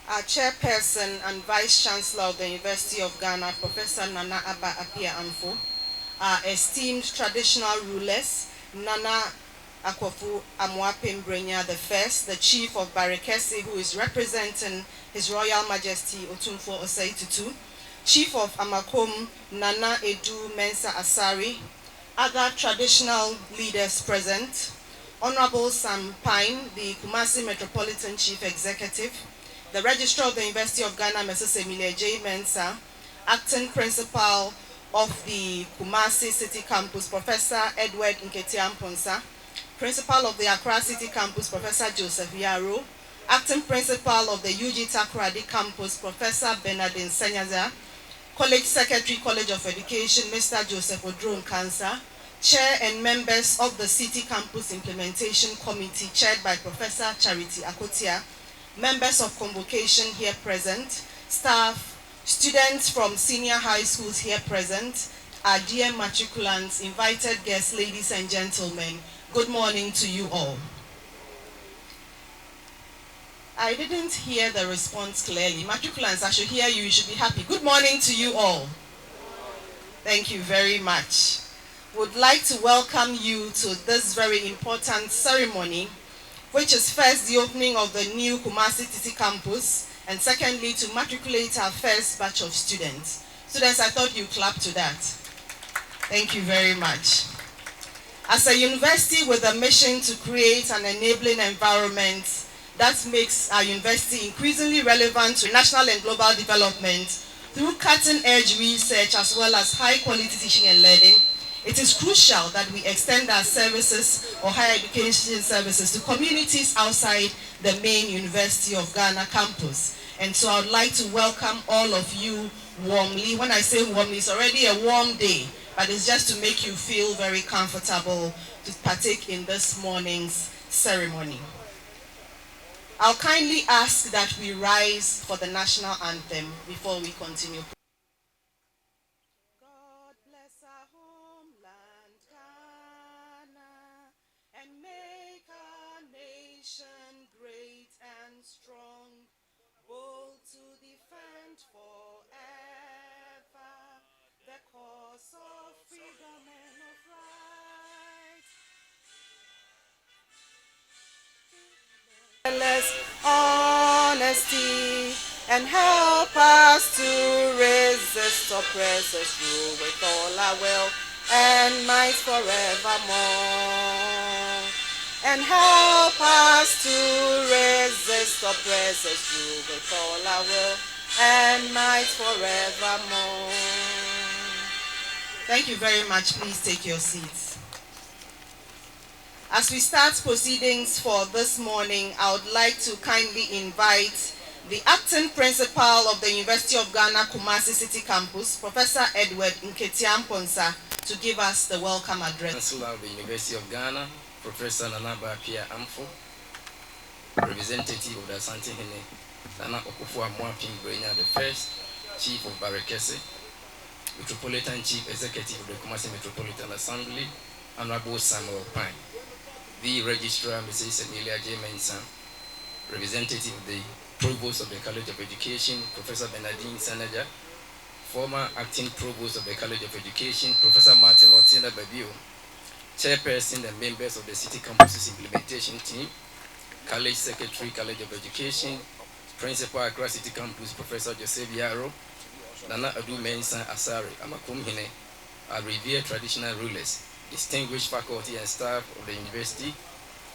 Our Chairperson and Vice Chancellor of the University of Ghana, Professor Nana Abba Apia Amfo, our esteemed traditional rulers, Nana Akwafu Amoapim Brenya I, the Chief of Barekesi, who is representing His Royal Majesty Otumfo Osei Tutu, Chief of Amakom Nana Edu Mensa Asari, other traditional leaders present, Honorable Sam Pine, the Kumasi Metropolitan Chief Executive, the Registrar of the University of Ghana, Mrs. Emilia J. Mensah, Acting Principal of the Kumasi City Campus, Professor Edward Nketiah-Mponsa, Principal of the Accra City Campus, Professor Joseph Yaro, Acting Principal of the UG Takoradi Campus, Professor Bernardine Senyaza, College Secretary, College of Education, Mr. Joseph Odron Kansa, Chair and members of the City Campus Implementation Committee, chaired by Professor Charity Akotia, members of convocation here present, staff, students from senior high schools here present, our dear matriculants, invited guests, ladies and gentlemen, good morning to you all. I didn't hear the response clearly. Matriculants, I should hear you. You should be happy. Good morning to you all. Thank you very much. Would like to welcome you to this very important ceremony, which is first the opening of the new Kumasi City Campus, and secondly to matriculate our first batch of students. Students, I thought you clapped to that. Thank you very much. As a university with a mission to create an enabling environment that makes our university increasingly relevant to national and global development through cutting-edge research as well as high-quality teaching and learning, it is crucial that we extend our services or higher education services to communities outside the main University of Ghana campus. And so I would like to welcome all of you warmly. When I say warmly, it's already a warm day, but it's just to make you feel very comfortable to partake in this morning's ceremony. I'll kindly ask that we rise for the national anthem before we continue. God bless our homeland, Ghana, and make our nation great and strong, bold to defend forever the cause of freedom and of right. Honesty and help us to resist oppressors, rule with all our will and might forevermore. And help us to resist oppressors, rule with all our will and might forevermore. Thank you very much. Please take your seats. As we start proceedings for this morning, I would like to kindly invite the Acting Principal of the University of Ghana, Kumasi City Campus, Professor Edward Nketiah-Mponsa, to give us the welcome address. Chancellor of the University of Ghana, Professor Nana Apia Amfo, representative of the Asante Hene, Nana Akwafu Brenya I, Chief of Barekesi, Metropolitan Chief Executive of the Kumasi Metropolitan Assembly, Honorable Samuel Pine, the Registrar, Mrs. Emilia J. Mensah, representative of the Provost of the College of Education, Professor Bernardine Senyaza, former Acting Provost of the College of Education, Professor Martin Otinda Babio, Chairperson and members of the City Campus Implementation Team, College Secretary, College of Education, Principal Accra City Campus, Professor Joseph Yaro, Nana Edu Mensa Asari, Amakom Hene, our revered traditional rulers, distinguished faculty and staff of the university,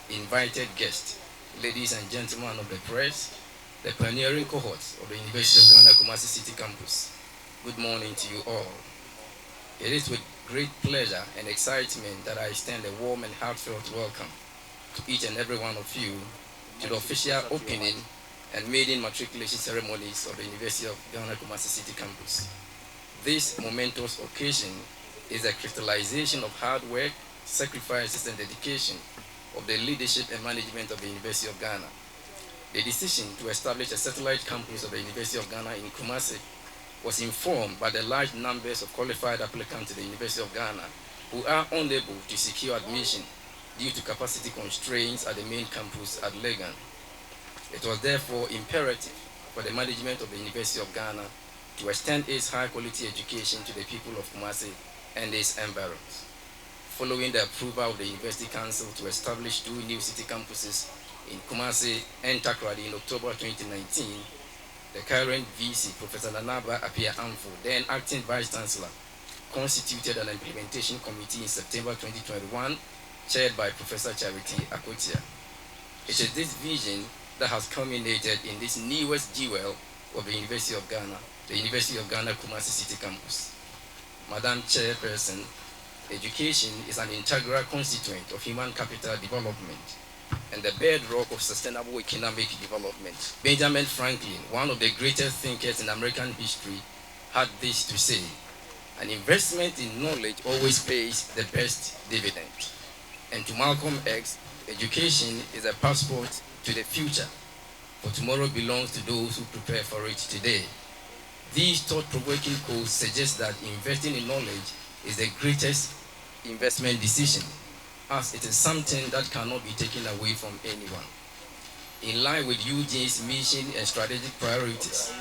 invited guests, ladies and gentlemen of the press, the pioneering cohorts of the University of Ghana Kumasi City Campus. Good morning to you all. It is with great pleasure and excitement that I extend a warm and heartfelt welcome to each and every one of you to the official opening and maiden matriculation ceremonies of the University of Ghana Kumasi City Campus. This momentous occasion is a crystallization of hard work, sacrifices, and dedication of the leadership and management of the University of Ghana. The decision to establish a satellite campus of the University of Ghana in Kumasi was informed by the large numbers of qualified applicants to the University of Ghana who are unable to secure admission due to capacity constraints at the main campus at Legon. It was therefore imperative for the management of the University of Ghana to extend its high-quality education to the people of Kumasi and its environs. Following the approval of the University Council to establish 2 new city campuses in Kumasi and Takoradi in October 2019, the current VC, Professor Nanaba Apia Amfo, then acting Vice Chancellor, constituted an implementation committee in September 2021, chaired by Professor Charity Akotia. It is this vision that has culminated in this newest jewel of the University of Ghana, the University of Ghana Kumasi City Campus. Madam Chairperson, education is an integral constituent of human capital development and the bedrock of sustainable economic development. Benjamin Franklin, one of the greatest thinkers in American history, had this to say: an investment in knowledge always pays the best dividend. And to Malcolm X, education is a passport to the future, for tomorrow belongs to those who prepare for it today. These thought-provoking quotes suggest that investing in knowledge is the greatest investment decision, as it is something that cannot be taken away from anyone. In line with UG's mission and strategic priorities,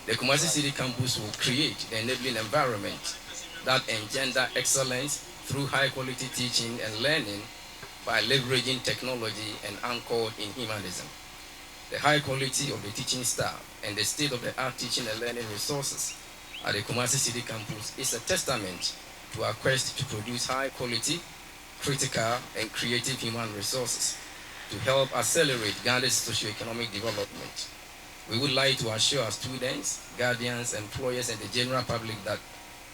the Kumasi City Campus will create the enabling environment that engender excellence through high-quality teaching and learning by leveraging technology and anchored in humanism. The high quality of the teaching staff and the state-of-the-art teaching and learning resources at the Kumasi City Campus is a testament to our quest to produce high-quality, critical, and creative human resources to help accelerate Ghana's socio-economic development. We would like to assure our students, guardians, employers, and the general public that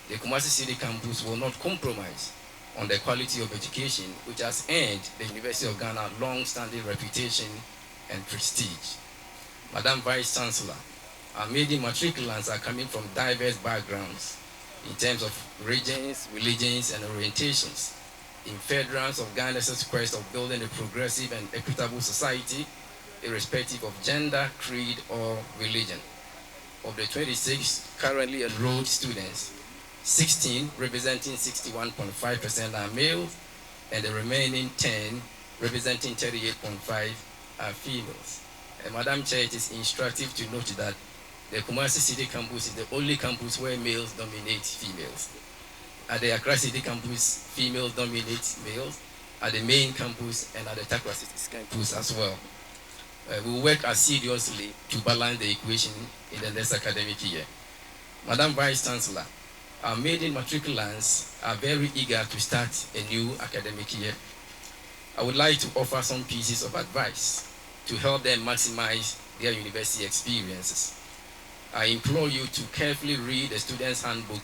the Kumasi City Campus will not compromise on the quality of education which has earned the University of Ghana long-standing reputation and prestige. Madam Vice Chancellor, our maiden matriculants are coming from diverse backgrounds in terms of regions, religions, and orientations, in furtherance of Ghana's quest of building a progressive and equitable society, irrespective of gender, creed, or religion. Of the 26 currently enrolled students, 16, representing 61.5%, are males, and the remaining 10, representing 38.5%, are females. And Madam Chair, it is instructive to note that the Kumasi City Campus is the only campus where males dominate females. At the Accra City Campus, females dominate males. At the main campus and at the Takoradi City Campus as well. We will work assiduously to balance the equation in the next academic year. Madam Vice Chancellor, our maiden matriculants are very eager to start a new academic year. I would like to offer some pieces of advice to help them maximize their university experiences. I implore you to carefully read the Student's Handbook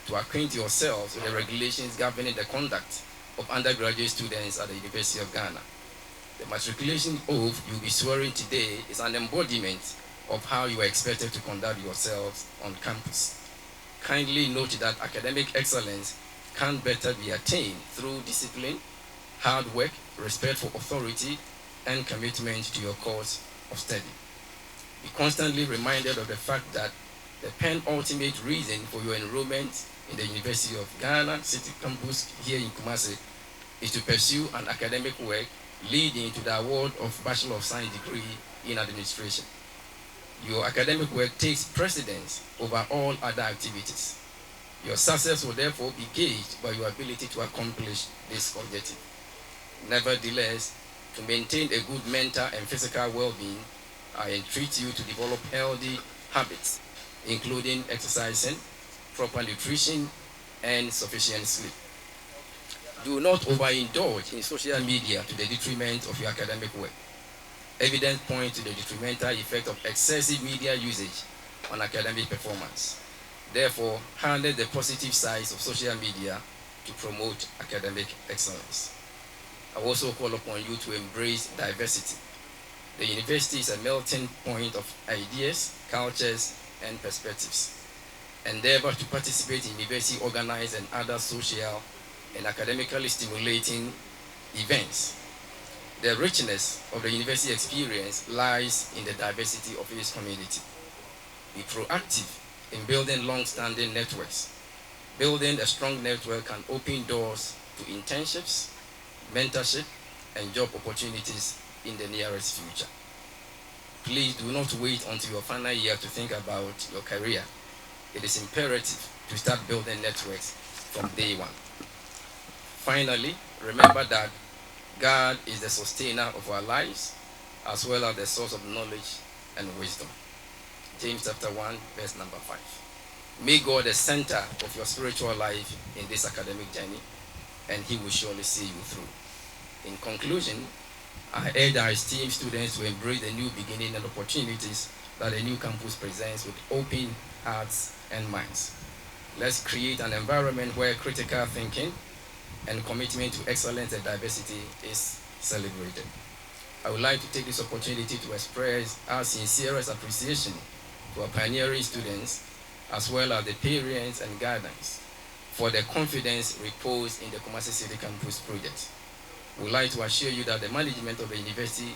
to acquaint yourselves with the regulations governing the conduct of undergraduate students at the University of Ghana. The matriculation oath you'll be swearing today is an embodiment of how you are expected to conduct yourselves on campus. Kindly note that academic excellence can better be attained through discipline, hard work, respect for authority, and commitment to your course of study. Be constantly reminded of the fact that the penultimate reason for your enrollment in the University of Ghana City Campus here in Kumasi is to pursue an academic work leading to the award of Bachelor of Science degree in administration. Your academic work takes precedence over all other activities. Your success will therefore be gauged by your ability to accomplish this objective. Nevertheless, to maintain a good mental and physical well-being, I entreat you to develop healthy habits, including exercising, proper nutrition, and sufficient sleep. Do not overindulge in social media to the detriment of your academic work. Evidence points to the detrimental effect of excessive media usage on academic performance. Therefore, harness the positive sides of social media to promote academic excellence. I also call upon you to embrace diversity. The university is a melting point of ideas, cultures, and perspectives. Endeavor to participate in university organized and other social and academically stimulating events. The richness of the university experience lies in the diversity of its community. Be proactive in building long-standing networks. Building a strong network can open doors to internships, mentorship, and job opportunities in the nearest future. please do not wait until your final year to think about your career. It is imperative to start building networks from day one. Finally, remember that God is the sustainer of our lives as well as the source of knowledge and wisdom. James chapter 1, verse number 5. Make God the center of your spiritual life in this academic journey, and He will surely see you through. In conclusion, I urge our esteemed students to embrace the new beginning and opportunities that the new campus presents with open hearts and minds. Let's create an environment where critical thinking and commitment to excellence and diversity is celebrated. I would like to take this opportunity to express our sincerest appreciation to our pioneering students, as well as the parents and guardians, for the confidence reposed in the Kumasi City Campus project. We would like to assure you that the management of the university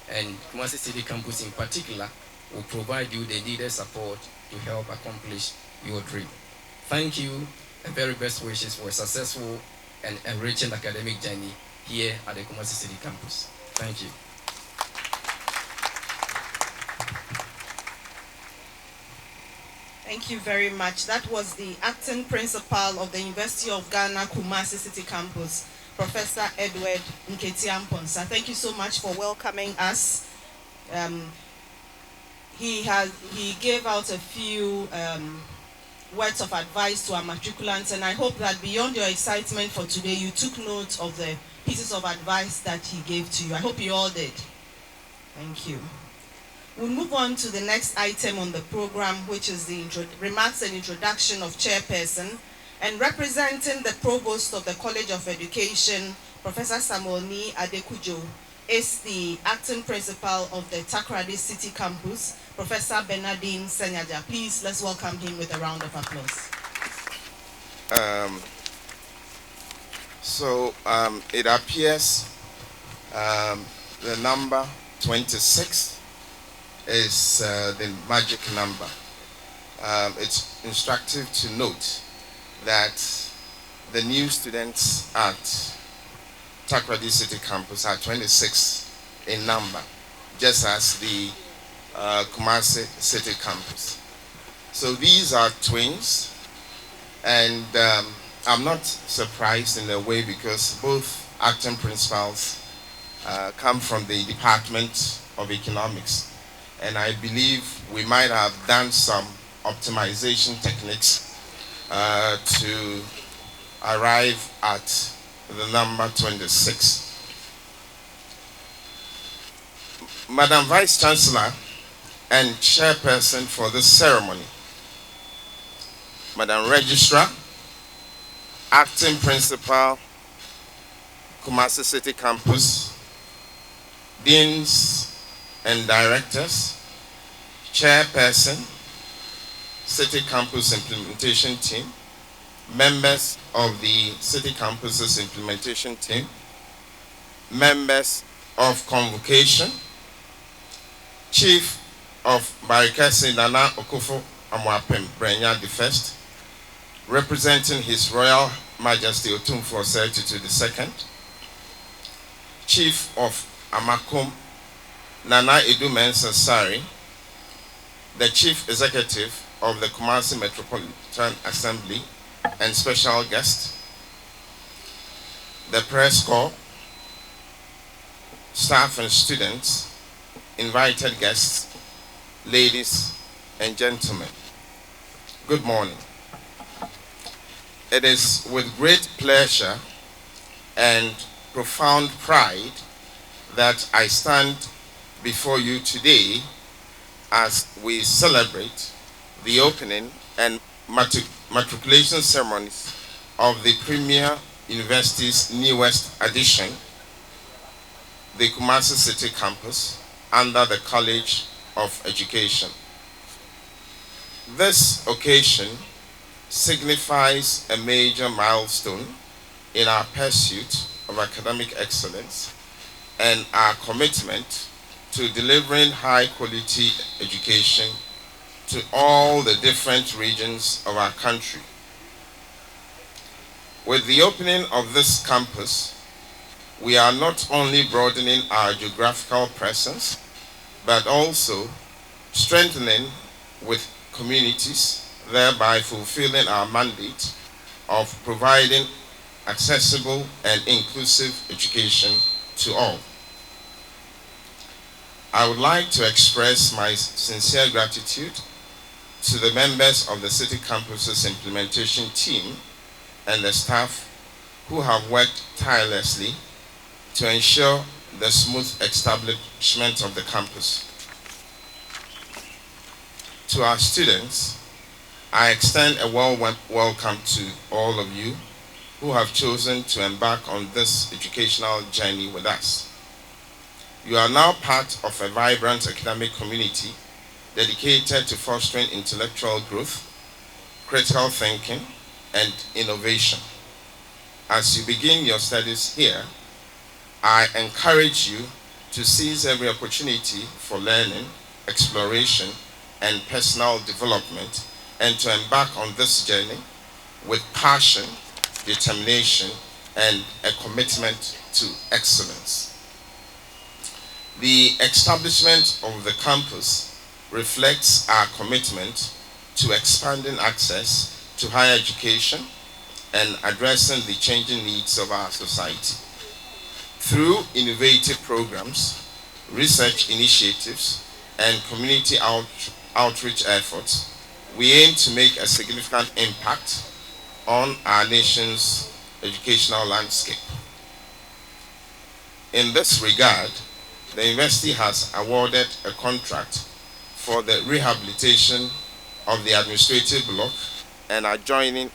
and Kumasi City Campus in particular will provide you the needed support to help accomplish your dream. Thank you and very best wishes for a successful and enriching academic journey here at the Kumasi City Campus. Thank you. Thank you very much. That was the acting principal of the University of Ghana, Kumasi City Campus, Professor Edward Nketiamponsa. Thank you so much for welcoming us. He gave out a few words of advice to our matriculants, and I hope that beyond your excitement for today, you took note of the pieces of advice that he gave to you. I hope you all did. Thank you. We'll move on to the next item on the program, which is the remarks and introduction of Chairperson. And representing the Provost of the College of Education, Professor Samuel-Ni Adekujo, is the acting principal of the Takoradi City Campus, Professor Bernardine Senyaja. Please, let's welcome him with a round of applause. It appears the number 26 is the magic number. It's instructive to note that the new students at Takoradi City Campus are 26 in number, just as the Kumasi City Campus. So these are twins, and I'm not surprised in a way because both acting principals come from the Department of Economics. And I believe we might have done some optimization techniques to arrive at the number 26. Madam Vice Chancellor and Chairperson for this ceremony, Madam Registrar, Acting Principal, Kumasi City Campus, Deans and Directors, Chairperson, City Campus Implementation Team, members of the City Campus's Implementation Team, members of Convocation, Chief of Barekese Nana Akufo-Addo Brenya the First, representing His Royal Majesty Otumfuo Osei II, Chief of Amakom Nana Edu Mensah Sari, the Chief Executive of the Kumasi Metropolitan Assembly and special guest, the press corps, staff and students, invited guests, ladies and gentlemen. Good morning. It is with great pleasure and profound pride that I stand before you today as we celebrate the opening and matriculation ceremonies of the Premier University's newest addition, the Kumasi City Campus, under the College of Education. This occasion signifies a major milestone in our pursuit of academic excellence and our commitment to delivering high-quality education to all the different regions of our country. With the opening of this campus, we are not only broadening our geographical presence, but also strengthening with communities, thereby fulfilling our mandate of providing accessible and inclusive education to all. I would like to express my sincere gratitude to the members of the City Campus's implementation team and the staff who have worked tirelessly to ensure the smooth establishment of the campus. To our students, I extend a warm welcome to all of you who have chosen to embark on this educational journey with us. You are now part of a vibrant academic community dedicated to fostering intellectual growth, critical thinking, and innovation. As you begin your studies here, I encourage you to seize every opportunity for learning, exploration, and personal development, and to embark on this journey with passion, determination, and a commitment to excellence. The establishment of the campus reflects our commitment to expanding access to higher education and addressing the changing needs of our society. Through innovative programs, research initiatives, and community outreach efforts, we aim to make a significant impact on our nation's educational landscape. In this regard, the university has awarded a contract for the rehabilitation of the administrative block and adjoining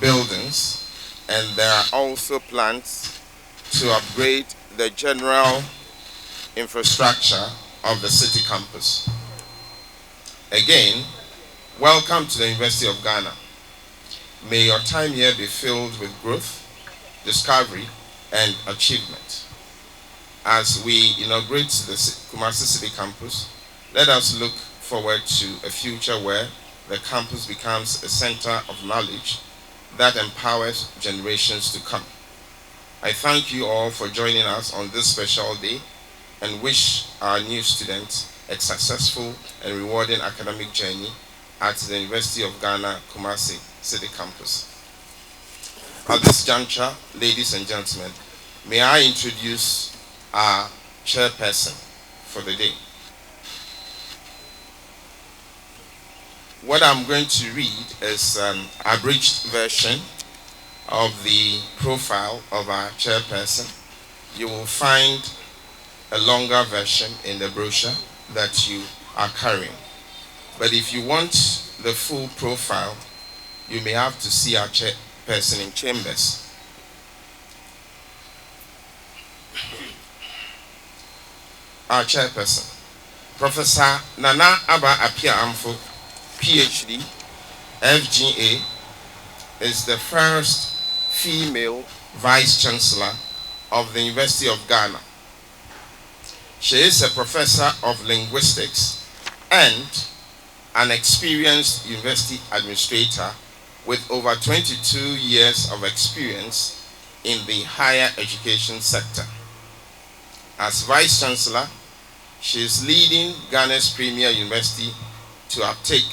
buildings, and there are also plans to upgrade the general infrastructure of the city campus. Again, welcome to the University of Ghana. May your time here be filled with growth, discovery, and achievement. As we inaugurate the Kumasi City Campus, let us look forward to a future where the campus becomes a center of knowledge that empowers generations to come. I thank you all for joining us on this special day and wish our new students a successful and rewarding academic journey at the University of Ghana, Kumasi City Campus. At this juncture, ladies and gentlemen, may I introduce our chairperson for the day. What I'm going to read is an abridged version of the profile of our chairperson. You will find a longer version in the brochure that you are carrying. But if you want the full profile, you may have to see our chairperson in chambers. Our chairperson, Professor Nana Aba Apia Amfo, PhD, FGA, is the first female Vice Chancellor of the University of Ghana. She is a professor of linguistics and an experienced university administrator with over 22 years of experience in the higher education sector. As Vice Chancellor, she is leading Ghana's premier university to uptake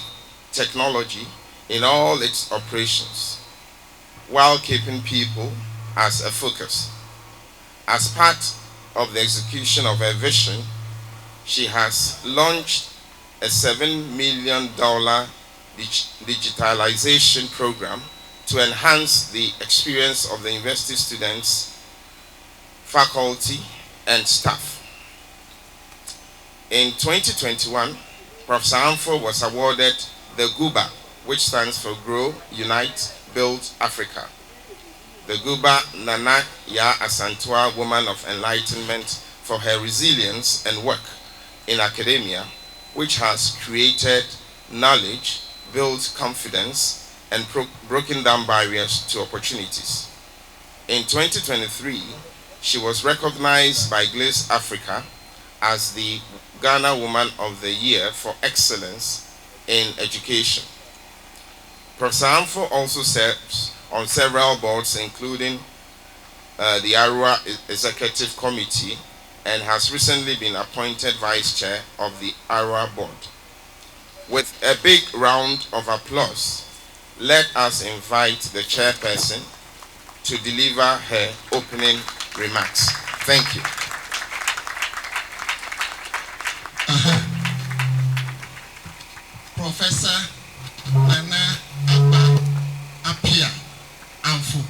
technology in all its operations, while keeping people as a focus. As part of the execution of her vision, she has launched a $7 million digitalization program to enhance the experience of the university students, faculty, and staff. In 2021, Professor Amfo was awarded the GUBA, which stands for Grow, Unite, Build Africa. The GUBA Nana Ya Asantua Woman of Enlightenment for her resilience and work in academia, which has created knowledge, built confidence, and broken down barriers to opportunities. In 2023, she was recognized by Glaze Africa as the Ghana Woman of the Year for excellence in education. Professor Amfo also serves on several boards, including the Arua Executive Committee and has recently been appointed Vice Chair of the ARA Board. With a big round of applause, let us invite the Chairperson to deliver her opening remarks. Thank you. Professor Nana Aba Apia Amfu.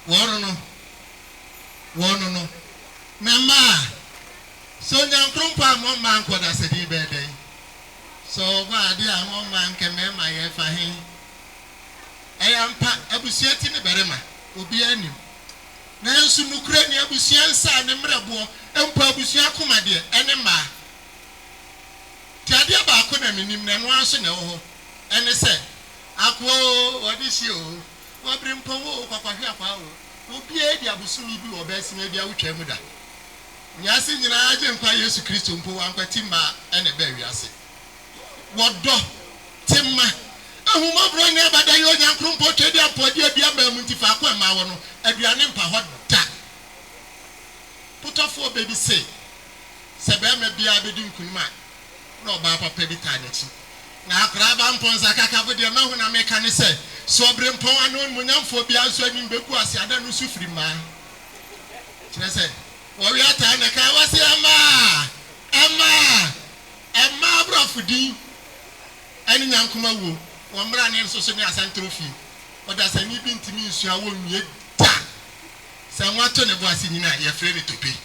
Wono. Mama. So nyankrumpa mo man kwada sedi bede. So ba dia mo man ke mema ye fahin. Eyampa abusuati ne berema obi anim. Na nsu nukure ne abusua nsa ne mrebo empa abusua koma de ene ma. Tiade ba ko na minim na no aso na wo ene se akwo odi si o wo brimpo wo kwakwahwe akwa wo obi e di abusumi bi wo ba sima bi awutwa mu da. Nyase nyina age nkwa Yesu Kristo mpo wankwati ma ene ba wiase. Wodo timma ahuma bro ne bada yo nyankrumpo twedi apodi abia ba mu ntifa akwa ma wo no aduane mpa ho da. Putofo baby say sebe me bia bedi nkunuma no ba papa bi ta nchi na akra ba mponza kaka bo de mahu na meka ne se so brempon anu munyamfo bia nso anim beku ase ada no sufiri ma kire se wo wi ata na ka wase ama brofudi ani nyankoma wo wo mra ne nso so ne asantrofi oda sani bi ntimi nsu awo nwie da se nwato ne bo ase nyina ye frɛ ne topi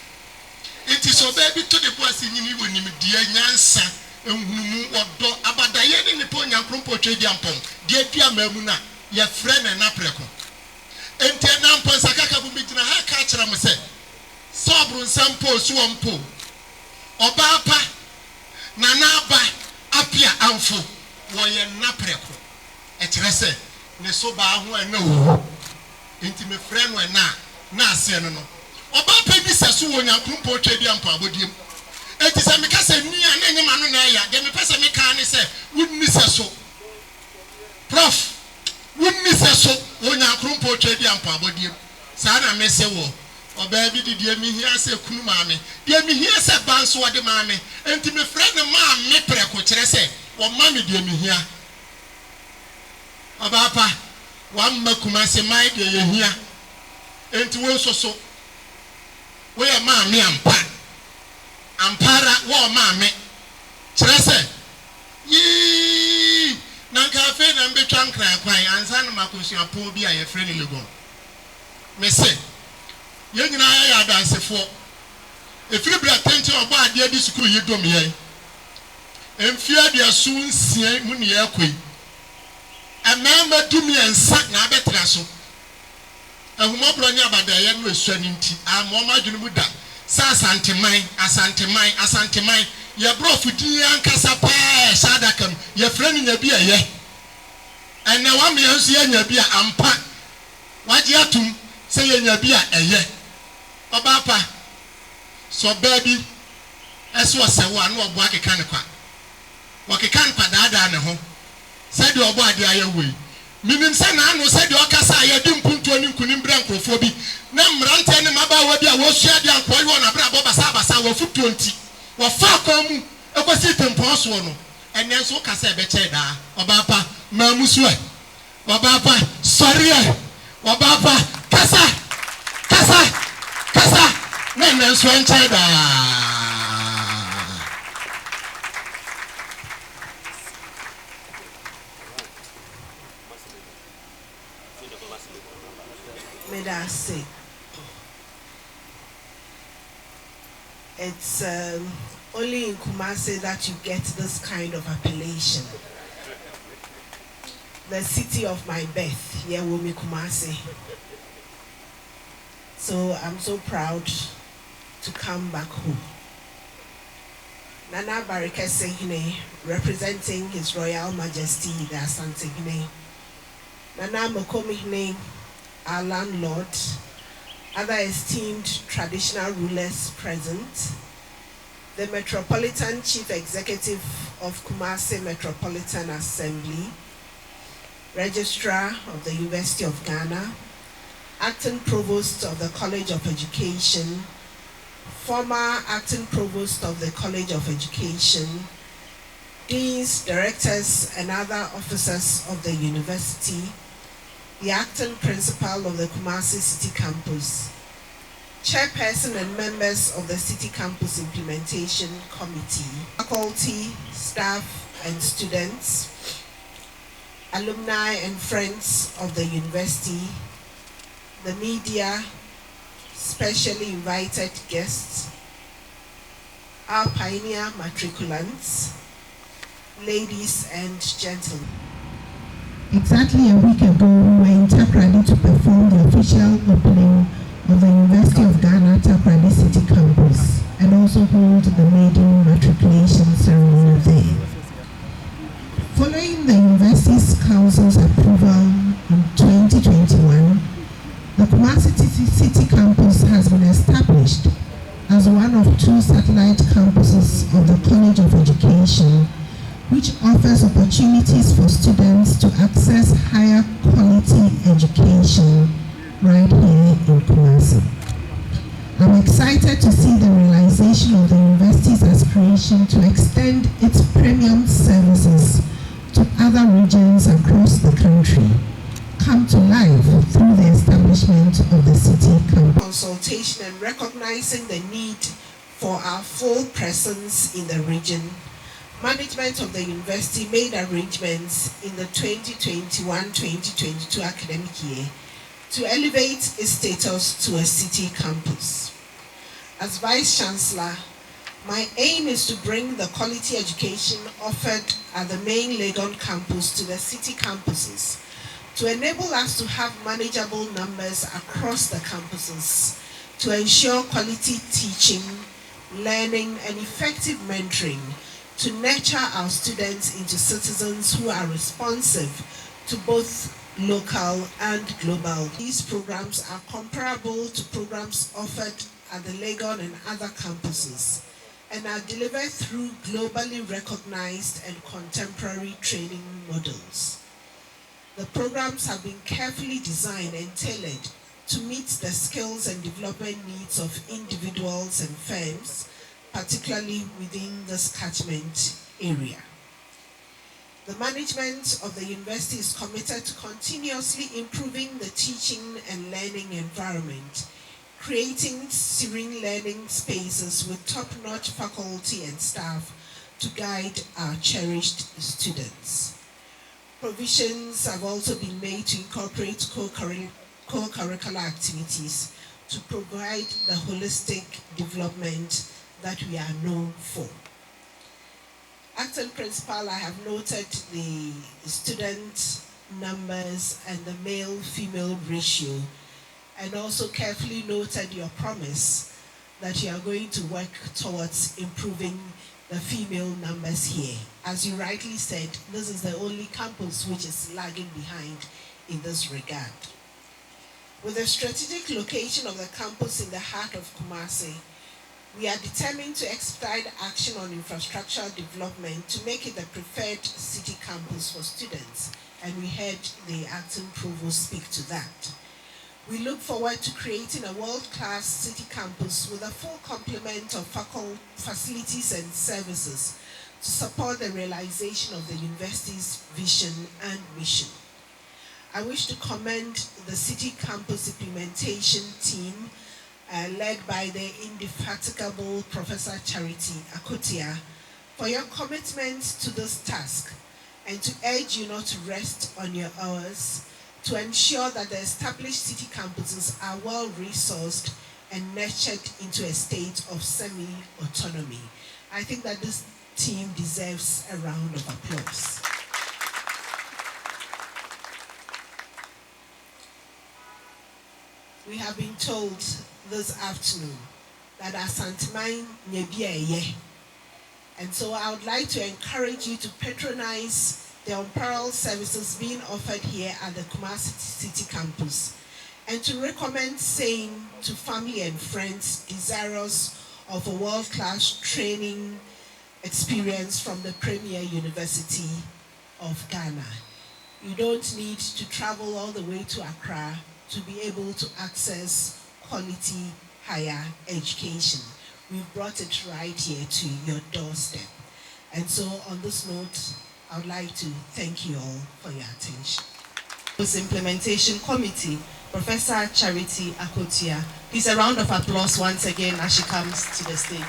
enti so baby to the bo ase nyini wo nim die nyansa enhunumu wodo abadaye ne po nyankrompo twedi ampom die dua mamu na ye frɛ ne napreko enti na mpon sakaka bu migyina ha ka kyerɛ mo se sobru nsampo so mpo obaapa na naba apia amfo wo ye napreko e kyerɛ se ne so ba ho ena wo enti me frɛ no na ase no obaapa bi se so wo nyankrompo twedi ampo abodiem eti se me ka se nia na nyima no na ya de me pese me ka ne se wunni se so prof wunni se so wo nyankrompo twedi ampo abodiem sa na me se wo oba bi di de mi hia se kunu maame de mi hia se banso wode maame enti me frɛ ne ma me preko kyerɛ se wo ma me de mi hia obaapa wa mma Kumasi mai de ye hia enti wo so wo ye ma me ampa ampara wo maame kyerese yi na kafe na mbetwa nkran kwan ansa na makosua po bi a ye frɛ ne legon me se ye nyina ya adansefo efiri bra tenti obo ade adi sukuru yi dom ye emfia de so nsia mu ne yakoi amama dumi ensa na abetra so ahuma bro nya abadaye no esua ni nti amoma dwunu mu da asantemai ye bro fudi ankasa pa sadakam ye frɛ ni nya bi eye ene wa me nso ye nya bi ampa waje atum se ye nya bi eye obaapa so baby eso sewo anu obo akeka ne kwa wakeka ne kwa daada ne ho se de obo ade aye wei minim se na anu se de okasa ye di mpuntu oni nkunim bra nkrofo bi na mrante ne mabawa bi a wo sua de ankoyi wona bra bo basa wo futu nti wo fa kwamu ekosi tempon so no ene nso kasa e be che da obaapa mamusu e obaapa sorry e obaapa kasa na ene nso enche da Medase. It's only in Kumasi that you get this kind of appellation. The city of my birth, Yewumi Kumasi. So I'm so proud to come back home. Nana Barekese Hine, representing His Royal Majesty the Asante Hine. Nana Mokomi Hine, our landlord, other esteemed traditional rulers present, the Metropolitan Chief Executive of Kumasi Metropolitan Assembly, Registrar of the University of Ghana, Acting Provost of the College of Education, former Acting Provost of the College of Education, Deans, Directors, and other officers of the University, the Acting Principal of the Kumasi City Campus, Chairperson and members of the City Campus Implementation Committee, faculty, staff, and students, alumni and friends of the university, the media, specially invited guests, our pioneer matriculants, ladies and gentlemen. Exactly a week ago, we were in Takoradi to perform the official opening of the University of Ghana Takoradi City Campus and also hold the maiden matriculation ceremony there. Following the University's Council's approval in 2021, the Kumasi City Campus has been established as one of two satellite campuses of the College of Education, which offers opportunities for students to access higher quality education right here in Kumasi. I'm excited to see the realization of the university's aspiration to extend its premium services to other regions across the country come to life through the establishment of the city campus. Consultation and recognizing the need for our full presence in the region, management of the university made arrangements in the 2021-2022 academic year to elevate its status to a city campus. As Vice Chancellor, my aim is to bring the quality education offered at the main Legon campus to the city campuses to enable us to have manageable numbers across the campuses to ensure quality teaching, learning, and effective mentoring to nurture our students into citizens who are responsive to both local and global. These programs are comparable to programs offered at the Legon and other campuses and are delivered through globally recognized and contemporary training models. The programs have been carefully designed and tailored to meet the skills and development needs of individuals and firms, particularly within this catchment area. The management of the university is committed to continuously improving the teaching and learning environment, creating serene learning spaces with top-notch faculty and staff to guide our cherished students. Provisions have also been made to incorporate co-curricular activities to provide the holistic development that we are known for. Acting Principal, I have noted the student numbers and the male-female ratio, and also carefully noted your promise that you are going to work towards improving the female numbers here. As you rightly said, this is the only campus which is lagging behind in this regard. With the strategic location of the campus in the heart of Kumasi, we are determined to expedite action on infrastructure development to make it the preferred city campus for students, and we heard the Acting Provost speak to that. We look forward to creating a world-class city campus with a full complement of facilities and services to support the realization of the university's vision and mission. I wish to commend the city campus implementation team led by the indefatigable Professor Charity Akotia for your commitment to this task and to urge you not to rest on your hours to ensure that the established city campuses are well resourced and nurtured into a state of semi-autonomy. I think that this team deserves a round of applause. We have been told this afternoon that Asanteman Nyebiaye, and so I would like to encourage you to patronize the unparalleled services being offered here at the Kumasi City Campus, and to recommend saying to family and friends desirous of a world-class training experience from the Premier University of Ghana. You don't need to travel all the way to Accra to be able to access quality higher education. We've brought it right here to your doorstep. And so on this note, I would like to thank you all for your attention. This Implementation Committee, Professor Charity Akotia. Please a round of applause once again as she comes to the stage.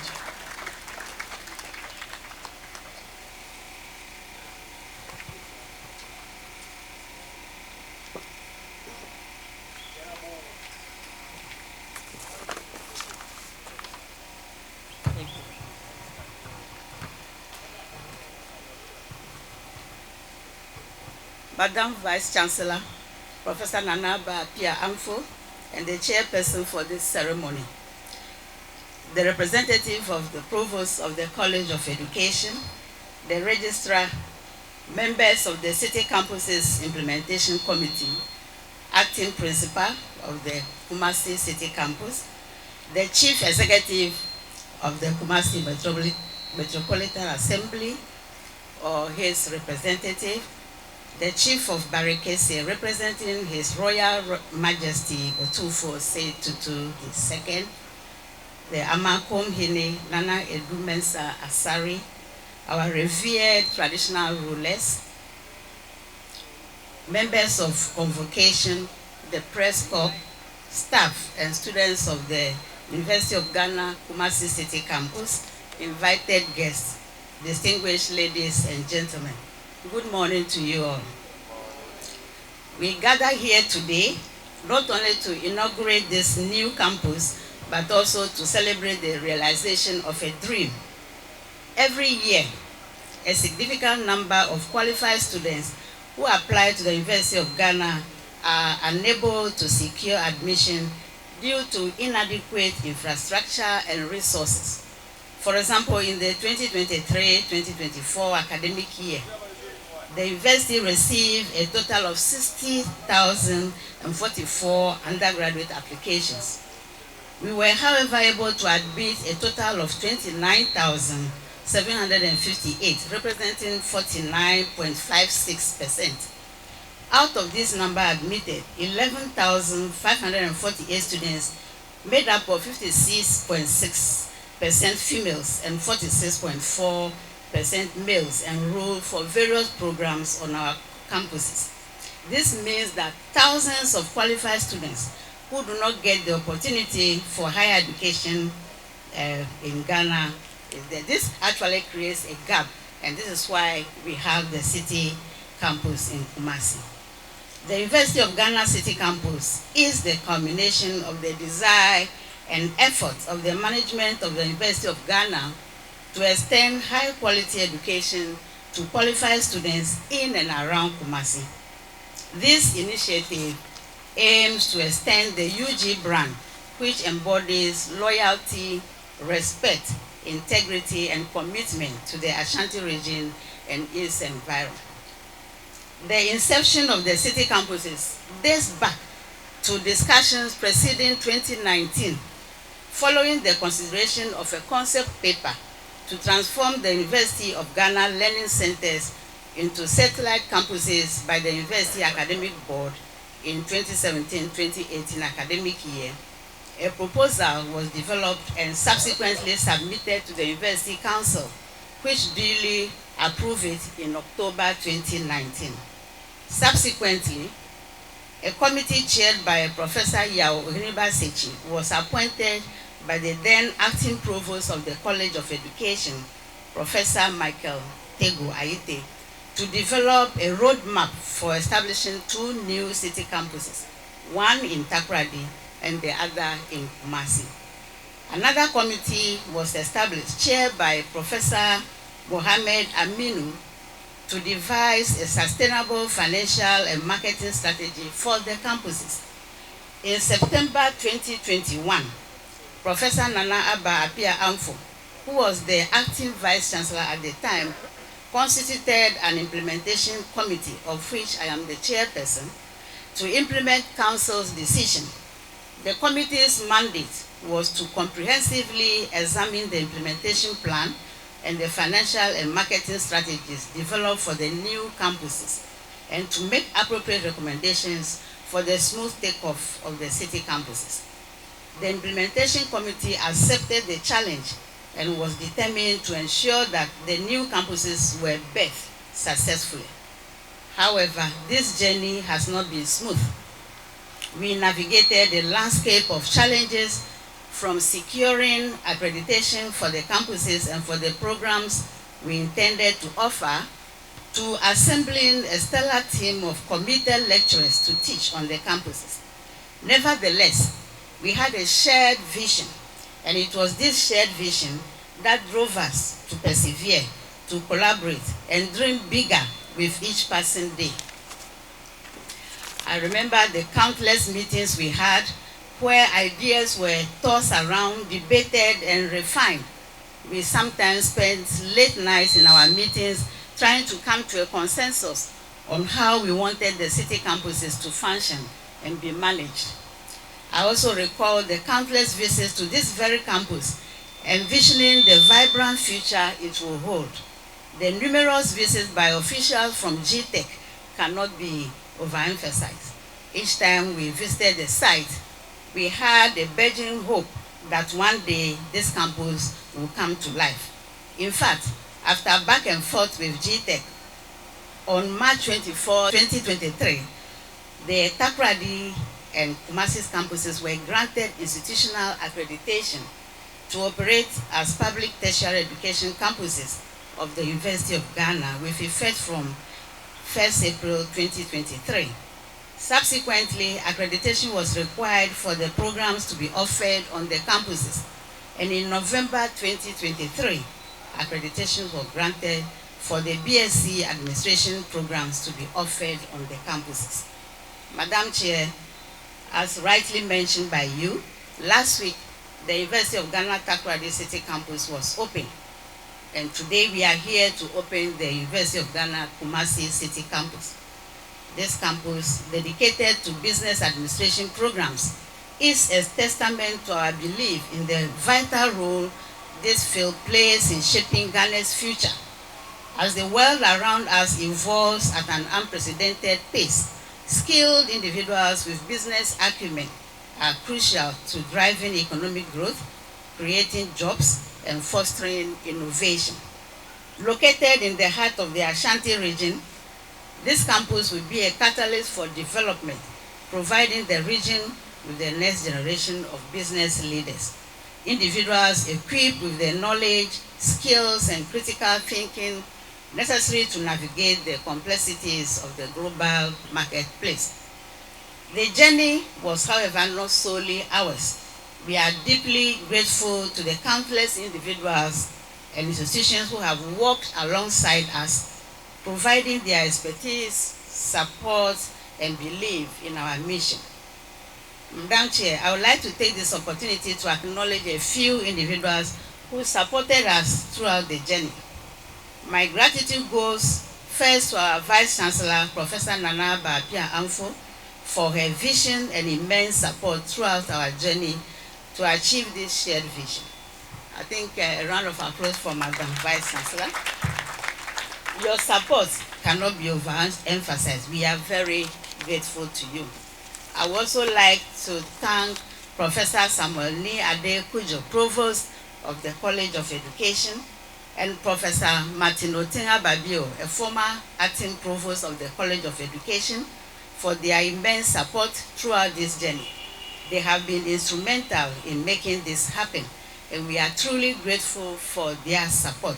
Madam Vice Chancellor, Professor Nana Apia Amfo, and the Chairperson for this ceremony, the representative of the Provost of the College of Education, the Registrar, members of the City Campuses Implementation Committee, Acting Principal of the Kumasi City Campus, the Chief Executive of the Kumasi Metropolitan Assembly, or his representative, the Chief of Barekese, representing His Royal Majesty Otufo Sei Tutu II, the Amakom Hine Nana Edumensa Asari, our revered traditional rulers, members of convocation, the press corps, staff and students of the University of Ghana, Kumasi City Campus, invited guests, distinguished ladies and gentlemen. Good morning to you all. We gather here today not only to inaugurate this new campus, but also to celebrate the realization of a dream. Every year, a significant number of qualified students who apply to the University of Ghana are unable to secure admission due to inadequate infrastructure and resources. For example, in the 2023-2024 academic year, the university received a total of 60,044 undergraduate applications. We were, however, able to admit a total of 29,758, representing 49.56%. Out of this number admitted, 11,548 students made up of 56.6% females and 46.4% males enrolled for various programs on our campuses. This means that thousands of qualified students who do not get the opportunity for higher education in Ghana, this actually creates a gap, and this is why we have the city campus in Kumasi. The University of Ghana City Campus is the culmination of the desire and efforts of the management of the University of Ghana to extend high-quality education to qualified students in and around Kumasi. This initiative aims to extend the UG brand, which embodies loyalty, respect, integrity, and commitment to the Ashanti region and its environment. The inception of the city campuses dates back to discussions preceding 2019, following the consideration of a concept paper to transform the University of Ghana Learning Centers into satellite campuses by the University Academic Board in 2017-2018 academic year. A proposal was developed and subsequently submitted to the University Council, which duly approved it in October 2019. Subsequently, a committee chaired by Professor Yao Sechi was appointed by the then acting provost of the College of Education, Professor Michael Tego Aite, to develop a roadmap for establishing two new city campuses, one in Takoradi and the other in Kumasi. Another committee was established, chaired by Professor Mohamed Aminu, to devise a sustainable financial and marketing strategy for the campuses. In September 2021, Professor Nana Apia Amfo, who was the acting vice chancellor at the time, constituted an implementation committee, of which I am the chairperson, to implement council's decision. The committee's mandate was to comprehensively examine the implementation plan and the financial and marketing strategies developed for the new campuses, and to make appropriate recommendations for the smooth takeoff of the city campuses. The implementation committee accepted the challenge and was determined to ensure that the new campuses were birthed successfully. However, this journey has not been smooth. We navigated a landscape of challenges, from securing accreditation for the campuses and for the programs we intended to offer, to assembling a stellar team of committed lecturers to teach on the campuses. Nevertheless, we had a shared vision, and it was this shared vision that drove us to persevere, to collaborate, and dream bigger with each passing day. I remember the countless meetings we had where ideas were tossed around, debated, and refined. We sometimes spent late nights in our meetings trying to come to a consensus on how we wanted the city campuses to function and be managed. I also recall the countless visits to this very campus, envisioning the vibrant future it will hold. The numerous visits by officials from GTech cannot be overemphasized. Each time we visited the site, we had a burgeoning hope that one day this campus will come to life. In fact, after back and forth with GTech, on March 24, 2023, the Takoradi and Kumasi campuses were granted institutional accreditation to operate as public tertiary education campuses of the University of Ghana with effect from 1st April 2023. Subsequently, accreditation was required for the programs to be offered on the campuses, and in November 2023, accreditation was granted for the BSc administration programs to be offered on the campuses. Madam Chair, as rightly mentioned by you, last week, the University of Ghana Takoradi City Campus was open, and today we are here to open the University of Ghana Kumasi City Campus. This campus, dedicated to business administration programs, is a testament to our belief in the vital role this field plays in shaping Ghana's future. As the world around us evolves at an unprecedented pace, skilled individuals with business acumen are crucial to driving economic growth, creating jobs, and fostering innovation. Located in the heart of the Ashanti region, this campus will be a catalyst for development, providing the region with the next generation of business leaders. Individuals equipped with the knowledge, skills, and critical thinking necessary to navigate the complexities of the global marketplace. The journey was, however, not solely ours. We are deeply grateful to the countless individuals and institutions who have worked alongside us, providing their expertise, support, and belief in our mission. Madam Chair, I would like to take this opportunity to acknowledge a few individuals who supported us throughout the journey. My gratitude goes first to our Vice Chancellor, Professor Nana Apia Amfo, for her vision and immense support throughout our journey to achieve this shared vision. I think a round of applause for Madam Vice Chancellor. Your support cannot be overemphasized. We are very grateful to you. I would also like to thank Professor Samuel Ni Ade Kujo, Provost of the College of Education, and Professor Martin Otinga Babio, a former acting Provost of the College of Education, for their immense support throughout this journey. They have been instrumental in making this happen, and we are truly grateful for their support.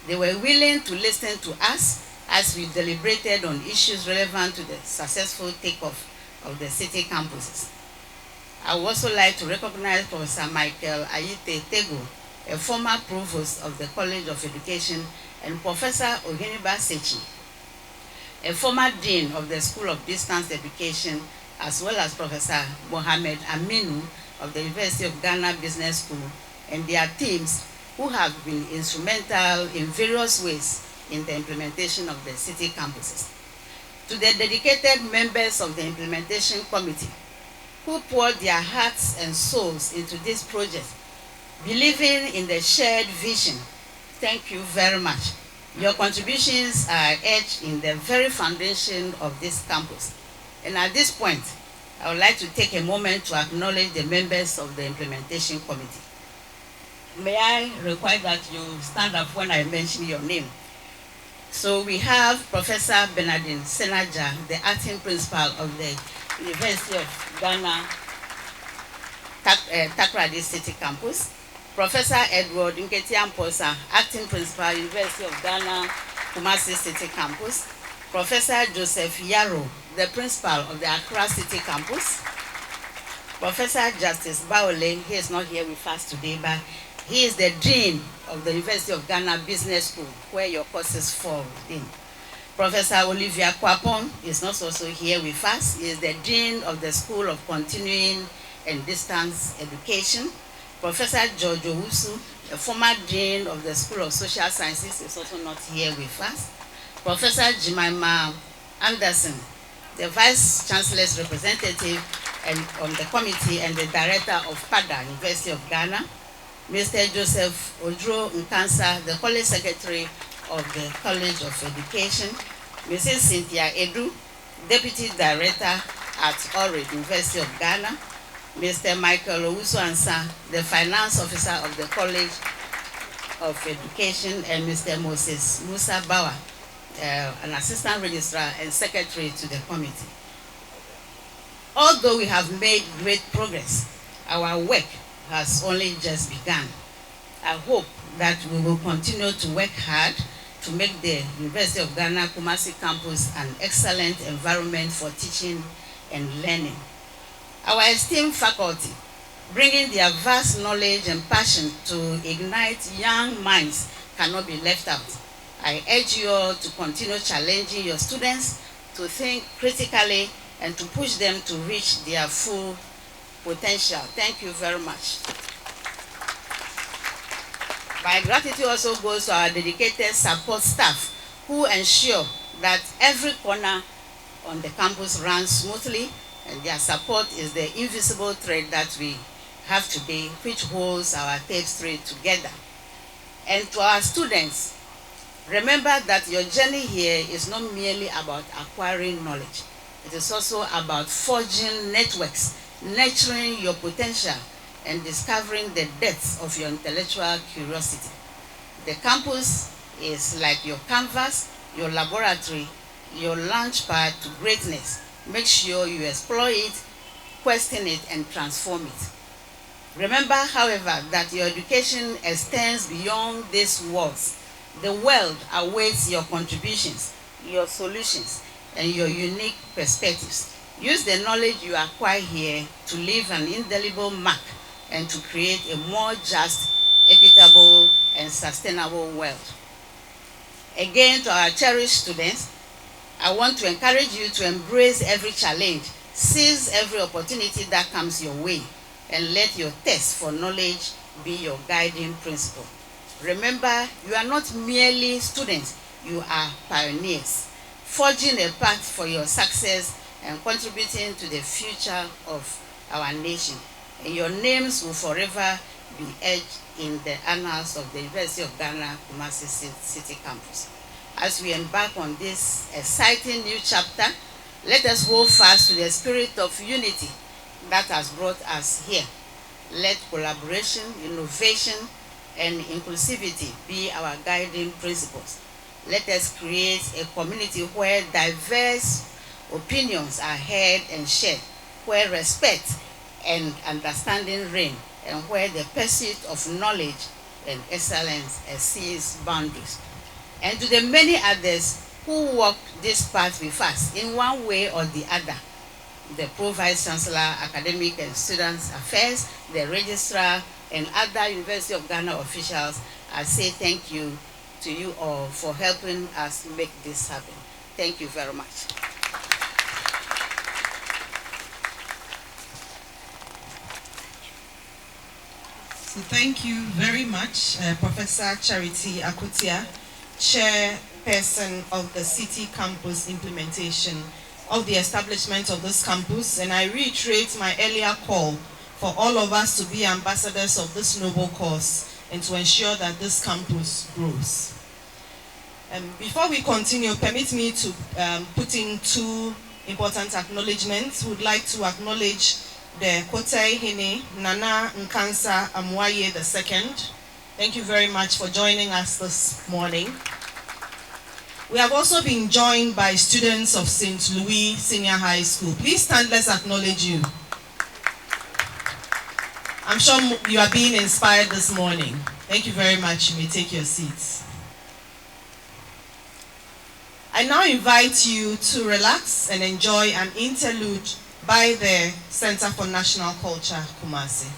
They were willing to listen to us as we deliberated on issues relevant to the successful takeoff of the city campuses. I would also like to recognize Professor Michael Ayite Tego, a former Provost of the College of Education, and Professor Ogeniba Sechi, a former Dean of the School of Distance Education, as well as Professor Mohamed Aminu of the University of Ghana Business School, and their teams who have been instrumental in various ways in the implementation of the city campuses. To the dedicated members of the implementation committee who poured their hearts and souls into this project, believing in the shared vision, thank you very much. Your contributions are etched in the very foundation of this campus. And at this point, I would like to take a moment to acknowledge the members of the implementation committee. May I request that you stand up when I mention your name? So we have Professor Bernardine Senaja, the acting principal of the University of Ghana, Takoradi City Campus. Professor Edward Nketiamposa, acting principal, University of Ghana, Kumasi City Campus. Professor Joseph Yaro, the principal of the Accra City Campus. Professor Justice Baole, he is not here with us today, but he is the dean of the University of Ghana Business School, where your courses fall in. Professor Olivia Kwapon is not also here with us. He is the dean of the School of Continuing and Distance Education. Professor George Owusu, a former dean of the School of Social Sciences, is also not here with us. Professor Jemima Anderson, the Vice Chancellor's representative and on the committee and the director of PADA, University of Ghana. Mr. Joseph Odro Nkansa, the college secretary of the College of Education. Mrs. Cynthia Edu, deputy director at Orid, University of Ghana. Mr. Michael Owusu Ansa, the finance officer of the College of Education, and Mr. Moses Musa Bawa, an assistant registrar and secretary to the committee. Although we have made great progress, our work has only just begun. I hope that we will continue to work hard to make the University of Ghana Kumasi campus an excellent environment for teaching and learning. Our esteemed faculty, bringing their vast knowledge and passion to ignite young minds, cannot be left out. I urge you all to continue challenging your students to think critically and to push them to reach their full potential. Thank you very much. My gratitude also goes to our dedicated support staff who ensure that every corner on the campus runs smoothly, and their support is the invisible thread that we have today, which holds our tapestry together. And to our students, remember that your journey here is not merely about acquiring knowledge. It is also about forging networks, nurturing your potential, and discovering the depths of your intellectual curiosity. The campus is like your canvas, your laboratory, your launch pad to greatness. Make sure you explore it, question it, and transform it. Remember, however, that your education extends beyond these walls. The world awaits your contributions, your solutions, and your unique perspectives. Use the knowledge you acquire here to leave an indelible mark and to create a more just, equitable, and sustainable world. Again, to our cherished students, I want to encourage you to embrace every challenge, seize every opportunity that comes your way, and let your thirst for knowledge be your guiding principle. Remember, you are not merely students, you are pioneers, forging a path for your success and contributing to the future of our nation. And your names will forever be etched in the annals of the University of Ghana, Kumasi City Campus. As we embark on this exciting new chapter, let us hold fast to the spirit of unity that has brought us here. Let collaboration, innovation, and inclusivity be our guiding principles. Let us create a community where diverse opinions are heard and shared, where respect and understanding reign, and where the pursuit of knowledge and excellence exceeds boundaries. And to the many others who walk this path with us in one way or the other, the Provost, Chancellor, Academic and Students Affairs, the Registrar, and other University of Ghana officials, I say thank you to you all for helping us make this happen. Thank you very much. So thank you very much, Professor Charity Akutia, Chairperson of the City Campus Implementation of the establishment of this campus. And I reiterate my earlier call for all of us to be ambassadors of this noble cause and to ensure that this campus grows. Before we continue, permit me to put in two important acknowledgements. We would like to acknowledge the Kote Hine Nana Nkansa Amwaye II. Thank you very much for joining us this morning. We have also been joined by students of St. Louis Senior High School. Please stand, let's acknowledge you. I'm sure you are being inspired this morning. Thank you very much. You may take your seats. I now invite you to relax and enjoy an interlude by the Center for National Culture, Kumasi.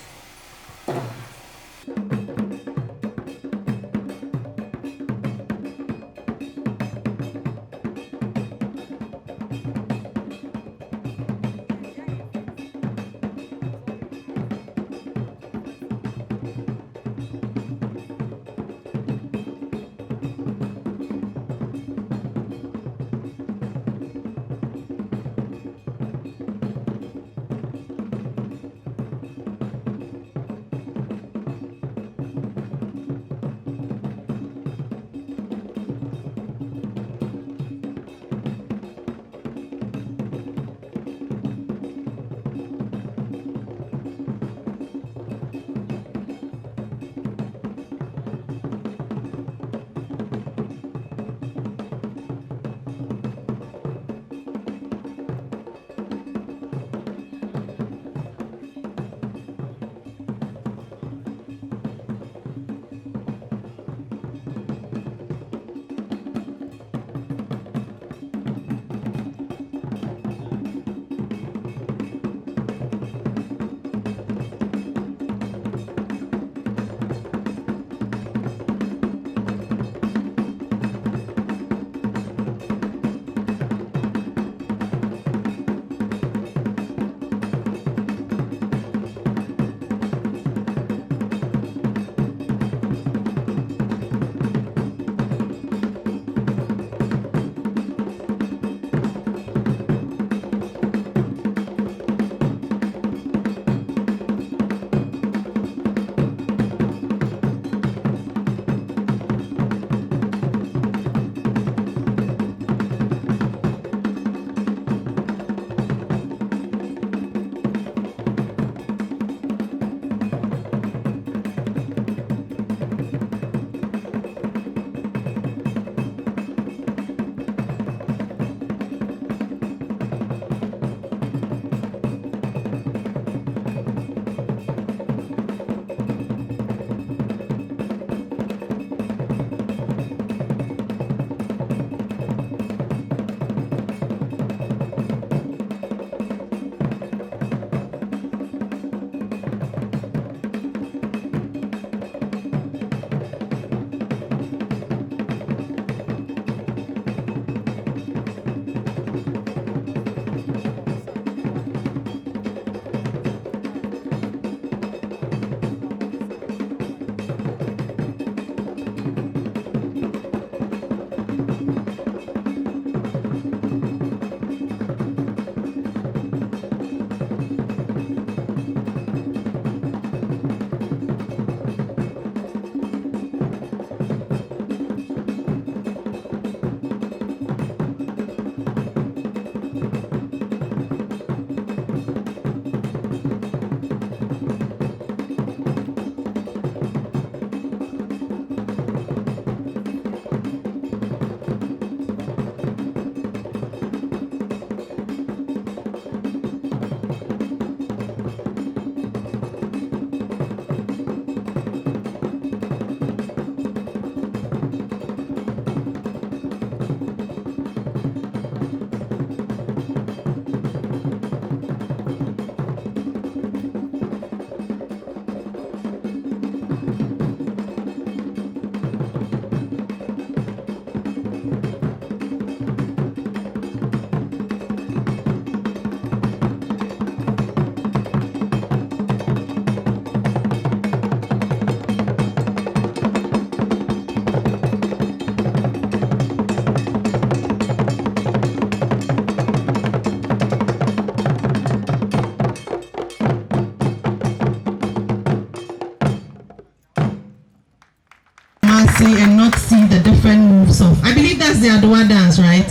And not see the different moves of, I believe that's the Adwa dance, right?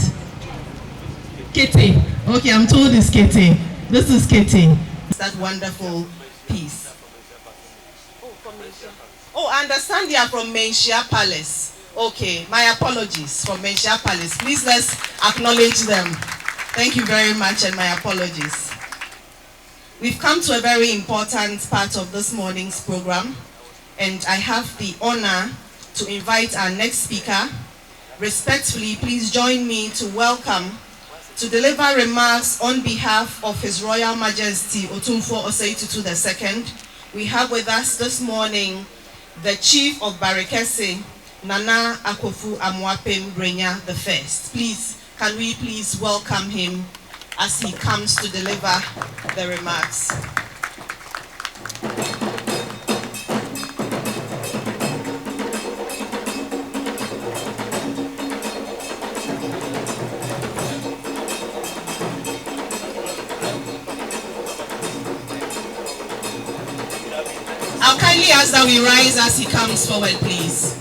Kitty. Okay, I'm told it's Kitty. This is Kitty. That wonderful piece. Oh, I understand you are from Menchia Palace. Okay, my apologies from Menchia Palace. Please let's acknowledge them. Thank you very much and my apologies. We've come to a very important part of this morning's program, and I have the honor to invite our next speaker. Respectfully, please join me to welcome, to deliver remarks on behalf of His Royal Majesty Otumfuo Osei Tutu II. We have with us this morning the Chief of Barekese, Nana Akufo-Addo Brenya I. Please, can we please welcome him as he comes to deliver the remarks. I'll kindly ask that we rise as he comes forward, please.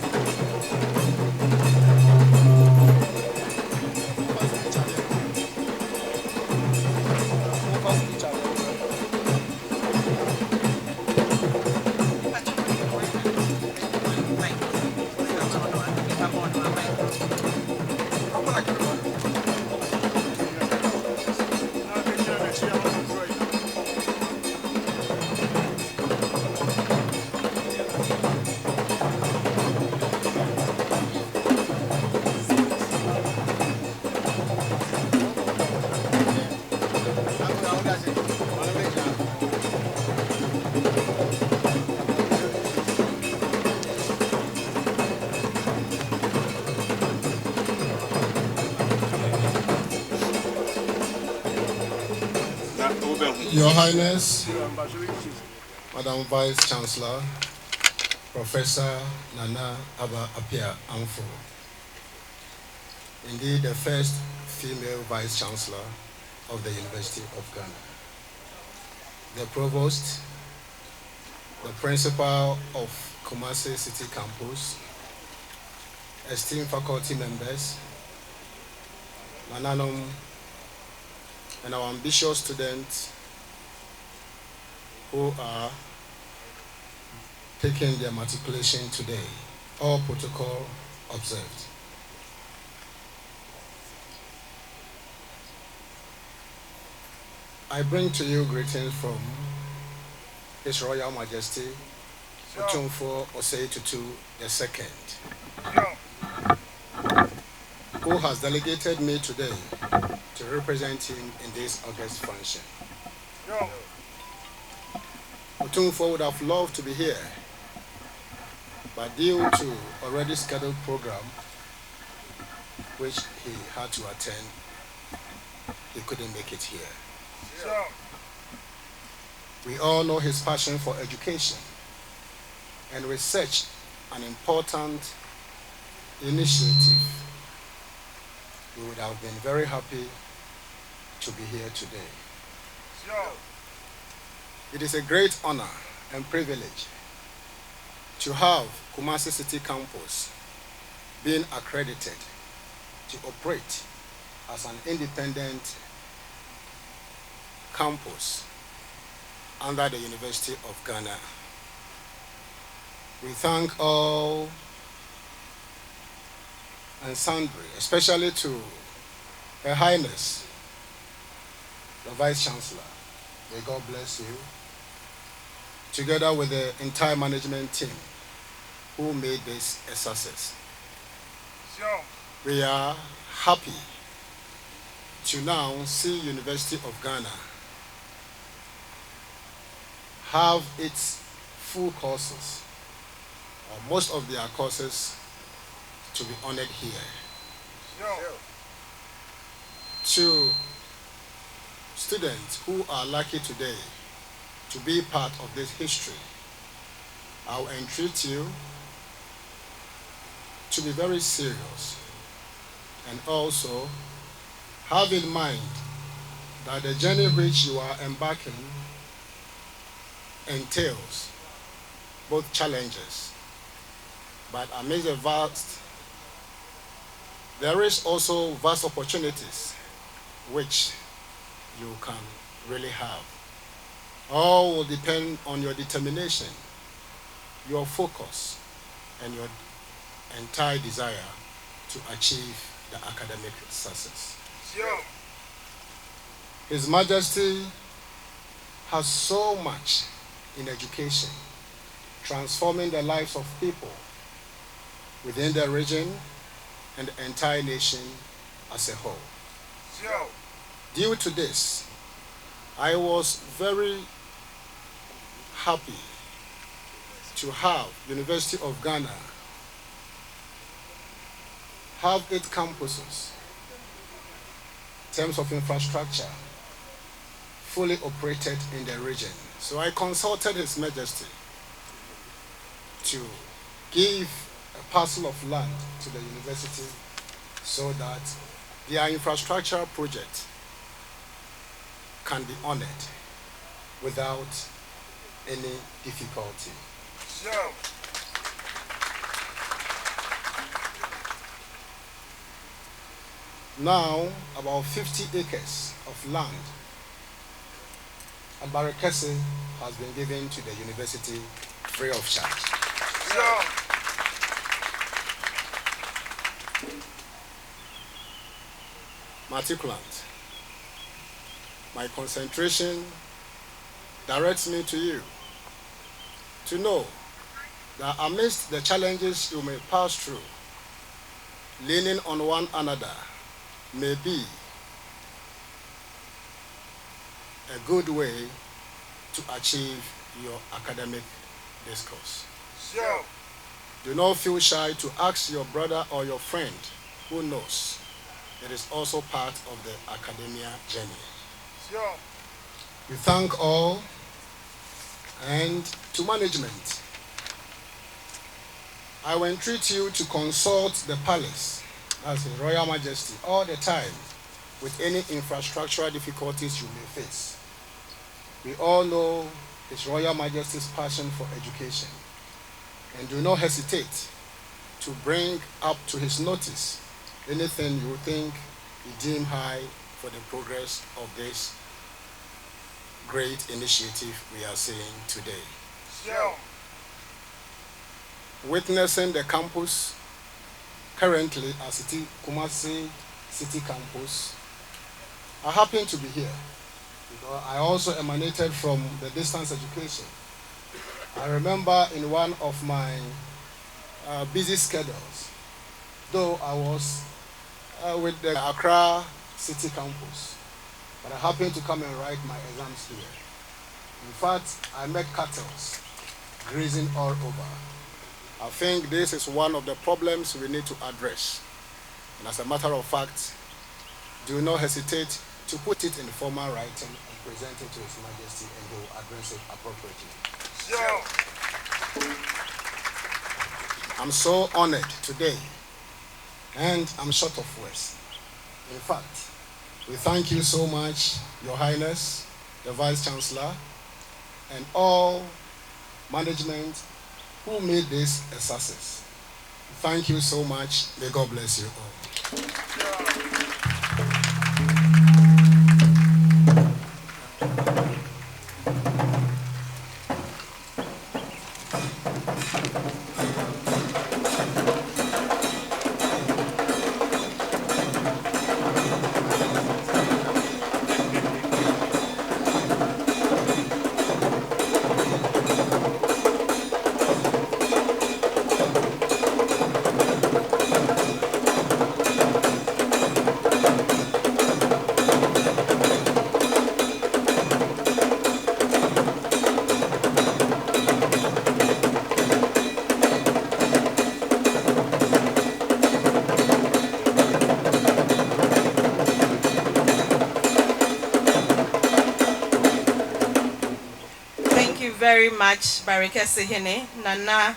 Your Highness, Madam Vice Chancellor, Professor Nana Aba Apia Amfo, indeed the first female Vice Chancellor of the University of Ghana, the Provost, the Principal of Kumasi City Campus, esteemed faculty members, Mananum, and our ambitious students who are taking their matriculation today, all protocol observed. I bring to you greetings from His Royal Majesty Otumfuo Osei Tutu II, who has delegated me today to represent him in this August function. Otumfuo would have loved to be here, but due to already scheduled program which he had to attend, he couldn't make it here. We all know his passion for education, and with such an important initiative, we would have been very happy to be here today. It is a great honor and privilege to have Kumasi City Campus being accredited to operate as an independent campus under the University of Ghana. We thank all and sundry, especially to Her Highness, the Vice Chancellor. May God bless you, together with the entire management team who made this a success. We are happy to now see University of Ghana have its full courses, or most of their courses, to be honored here. To students who are lucky today to be part of this history, I'll entreat you to be very serious and also have in mind that the journey which you are embarking entails both challenges, but amidst the vast, there is also vast opportunities which you can really have. All will depend on your determination, your focus, and your entire desire to achieve the academic success. His Majesty has so much in education, transforming the lives of people within the region and the entire nation as a whole. Due to this, I was very happy to have University of Ghana have 8 campuses in terms of infrastructure fully operated in the region. So I consulted His Majesty to give a parcel of land to the university so that their infrastructure project can be honored without any difficulty. Now, about 50 acres of land at Barekese has been given to the university free of charge. Matriculant, my concentration directs me to you to know that amidst the challenges you may pass through, leaning on one another may be a good way to achieve your academic discourse. Do not feel shy to ask your brother or your friend who knows. It is also part of the academia journey. We thank all, and to management, I will entreat you to consult the palace, as His Royal Majesty, all the time with any infrastructural difficulties you may face. We all know His Royal Majesty's passion for education, and do not hesitate to bring up to his notice anything you think you deem high for the progress of this great initiative we are seeing today. Witnessing the campus currently at Kumasi City Campus, I happen to be here because I also emanated from the distance education. I remember in one of my busy schedules, though I was with the Accra City Campus, but I happened to come and write my exams here. In fact, I met cattle grazing all over. I think this is one of the problems we need to address. And as a matter of fact, do not hesitate to put it in formal writing and present it to His Majesty, and he will address it appropriately. I'm so honored today, and I'm short of words. In fact, we thank you so much, Your Highness, the Vice Chancellor, and all management who made this a success. Thank you so much. May God bless you all. Very much, Barekese Hene, Nana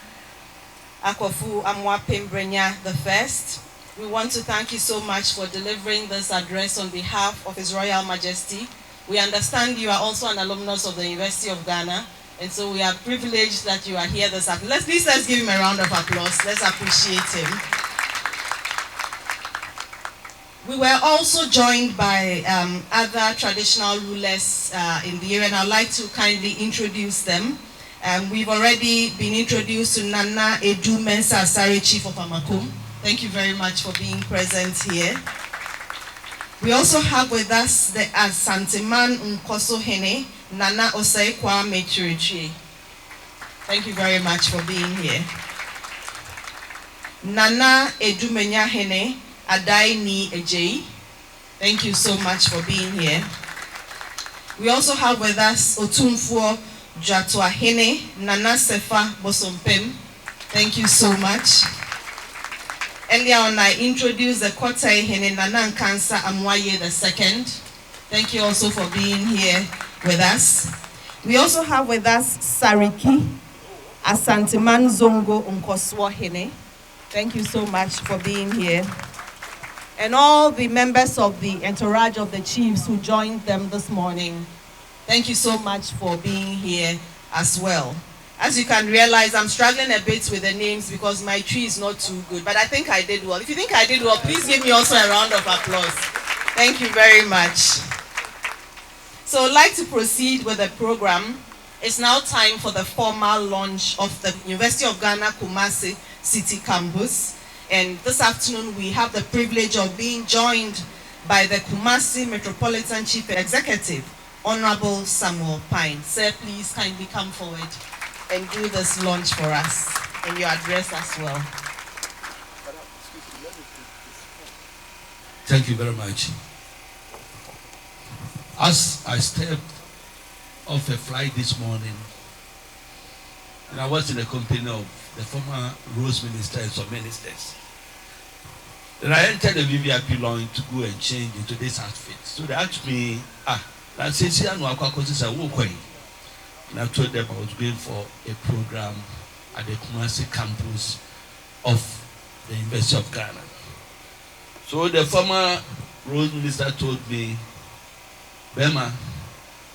Akwafu Amwapembrenya the First. We want to thank you so much for delivering this address on behalf of His Royal Majesty. We understand you are also an alumnus of the University of Ghana, and so we are privileged that you are here this afternoon. Let's give him a round of applause. Let's appreciate him. We were also joined by other traditional rulers in the area, and I'd like to kindly introduce them. We've already been introduced to Nana Edu Mensah Asare, Chief of Amakum. Thank you very much for being present here. We also have with us the Asanteman Nkoso Hene, Nana Osaikwa Matriculation. Thank you very much for being here. Nana Edu Menya Hene, Adai Ni Ejei. Thank you so much for being here. We also have with us Otumfuo Jatwa Hene, Nana Sefa Bosompem. Thank you so much. Earlier on, I introduced the Kotai Hene, Nana Nkansa Amwaye II. Thank you also for being here with us. We also have with us Sariki Asanteman Zongo Nkoswo Hene. Thank you so much for being here. And all the members of the entourage of the chiefs who joined them this morning, thank you so much for being here as well. As you can realize, I'm struggling a bit with the names because my tree is not too good, but I think I did well. If you think I did well, please give me also a round of applause. Thank you very much. So I'd like to proceed with the program. It's now time for the formal launch of the University of Ghana Kumasi City Campus. And this afternoon, we have the privilege of being joined by the Kumasi Metropolitan Chief Executive, Honorable Samuel Pine. Sir, please kindly come forward and do this launch for us and your address as well. Thank you very much. As I stepped off a flight this morning, and I was in the company of the former Rose Minister and some ministers. Then I entered the VVIP line to go and change into this outfit. So they asked me, and I told them I was going for a program at the Kumasi campus of the University of Ghana. So the former Rose Minister told me, Bema,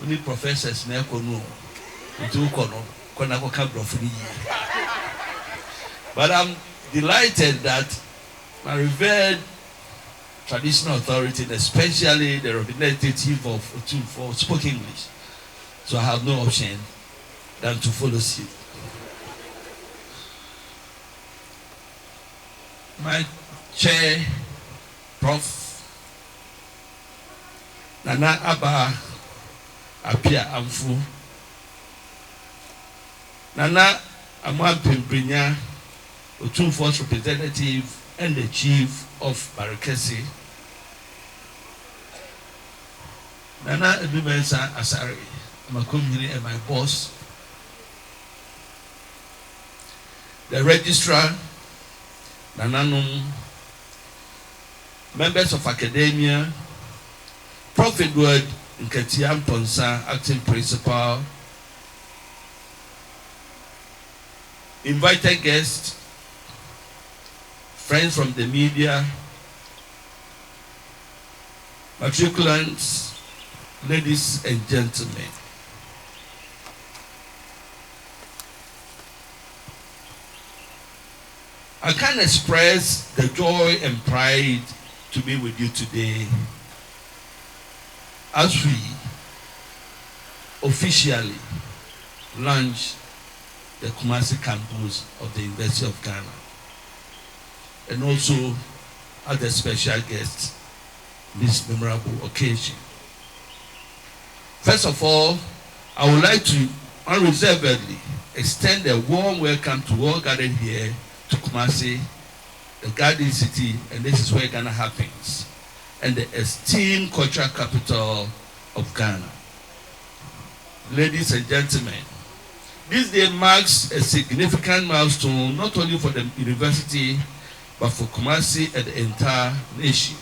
we need professors in Ekono, but I'm delighted that my revered traditional authority, and especially the representative of Otumfuo, spoke English. So I have no option than to follow suit. My chair, Prof. Nana Abba Apia Amfu, Nana Amwapimbrinya, Otumfuo's representative and the chief of Barakesi, Nana Edu Mensah Asare, Makumhiri and my boss, the registrar, Nananum, members of academia, Prof. Edward Nketiam Ponsa, acting principal, invited guests, friends from the media, matriculants, ladies and gentlemen. I can't express the joy and pride to be with you today as we officially launch the Kumasi campus of the University of Ghana, and also as a special guest this memorable occasion. First of all, I would like to unreservedly extend a warm welcome to all gathered here to Kumasi, the Garden City, and this is where Ghana happens, and the esteemed cultural capital of Ghana. Ladies and gentlemen, this day marks a significant milestone not only for the university, but for Kumasi and the entire nation.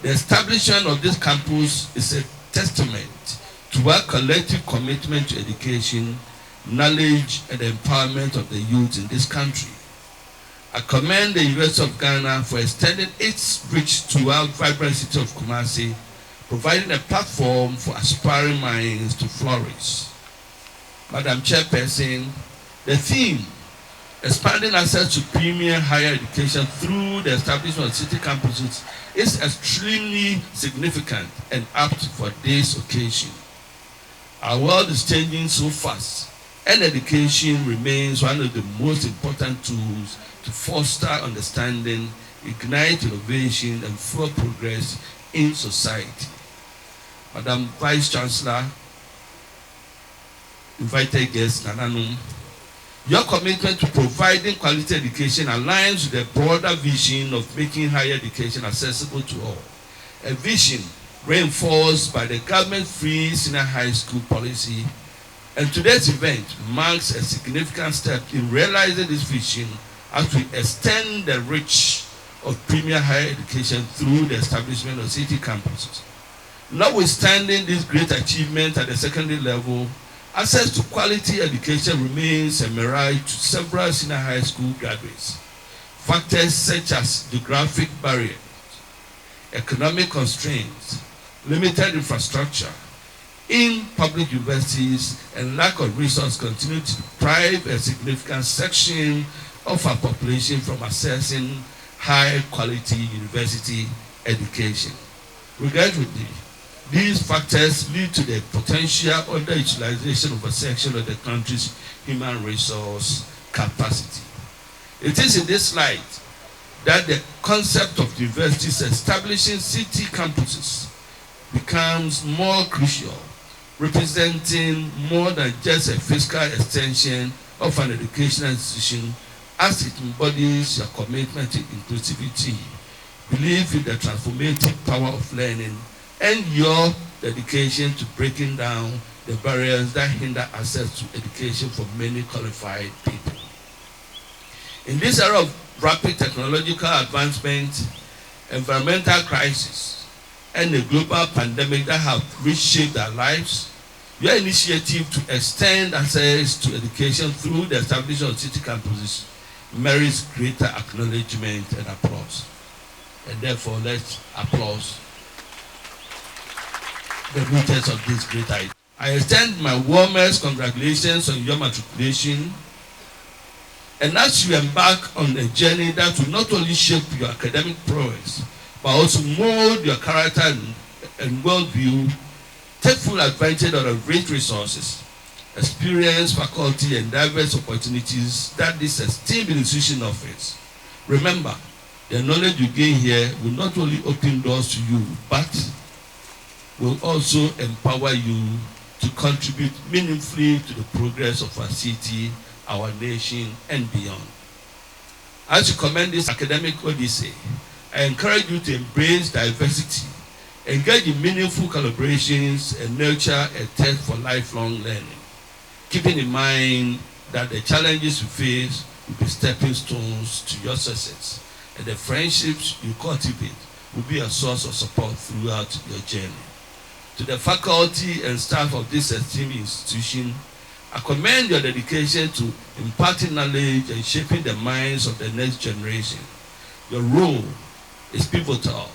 The establishment of this campus is a testament to our collective commitment to education, knowledge, and the empowerment of the youth in this country. I commend the University of Ghana for extending its reach to our vibrant city of Kumasi, providing a platform for aspiring minds to flourish. Madam Chairperson, the theme Expanding access to premier higher education through the establishment of city campuses is extremely significant and apt for this occasion. Our world is changing so fast, and education remains one of the most important tools to foster understanding, ignite innovation, and fuel progress in society. Madam Vice Chancellor, invited guest Nananum, your commitment to providing quality education aligns with the broader vision of making higher education accessible to all, a vision reinforced by the government-free senior high school policy, and today's event marks a significant step in realizing this vision as we extend the reach of premier higher education through the establishment of city campuses. Notwithstanding this great achievement at the secondary level, access to quality education remains a mirage to several senior high school graduates. Factors such as geographic barriers, economic constraints, limited infrastructure in public universities, and lack of resources continue to deprive a significant section of our population from accessing high quality university education. Regrettably, these factors lead to the potential underutilization of a section of the country's human resource capacity. It is in this light that the concept of universities establishing city campuses becomes more crucial, representing more than just a fiscal extension of an educational institution, as it embodies your commitment to inclusivity, belief in the transformative power of learning, and your dedication to breaking down the barriers that hinder access to education for many qualified people. In this era of rapid technological advancement, environmental crisis, and a global pandemic that have reshaped our lives, your initiative to extend access to education through the establishment of city campuses merits greater acknowledgement and applause. And therefore, let's applaud the rooters of this great idea. I extend my warmest congratulations on your matriculation. And as you embark on a journey that will not only shape your academic prowess, but also mold your character and worldview, take full advantage of the rich resources, experience, faculty, and diverse opportunities that this esteemed institution offers. Remember, the knowledge you gain here will not only open doors to you, but will also empower you to contribute meaningfully to the progress of our city, our nation, and beyond. As you commend this academic odyssey, I encourage you to embrace diversity, engage in meaningful collaborations, and nurture a thirst for lifelong learning, keeping in mind that the challenges you face will be stepping stones to your success, and the friendships you cultivate will be a source of support throughout your journey. To the faculty and staff of this esteemed institution, I commend your dedication to imparting knowledge and shaping the minds of the next generation. Your role is pivotal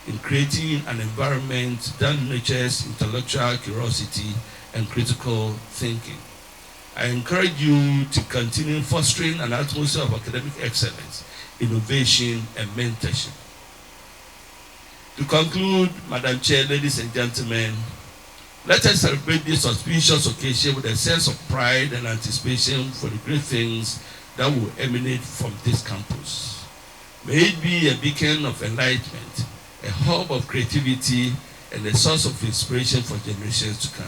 in creating an environment that nurtures intellectual curiosity and critical thinking. I encourage you to continue fostering an atmosphere of academic excellence, innovation, and mentorship. To conclude, Madam Chair, ladies and gentlemen, let us celebrate this auspicious occasion with a sense of pride and anticipation for the great things that will emanate from this campus. May it be a beacon of enlightenment, a hub of creativity, and a source of inspiration for generations to come.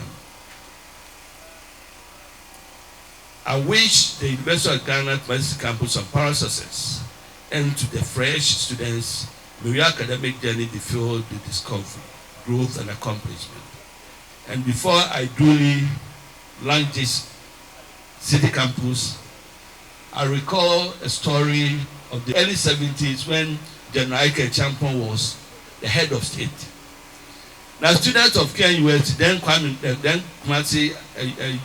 I wish the University of Ghana Kumasi campus on power success, and to the fresh students, may your academic journey be filled with discovery, growth, and accomplishment. And before I duly launch this city campus, I recall a story of the early 70s when General Ike Champon was the head of state. Now, students of KNUST, then Kumasi,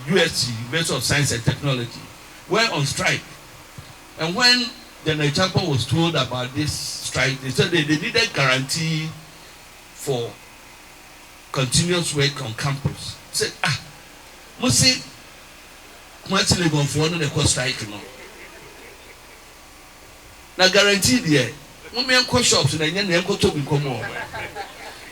UST, University of Science and Technology, were on strike. And when General Champon was told about this strike, they said they needed guarantee for continuous work on campus. He said, Musi, Kumasi Legon for one of the strike, you know. na guarantee there. Women co shops and then go to become more.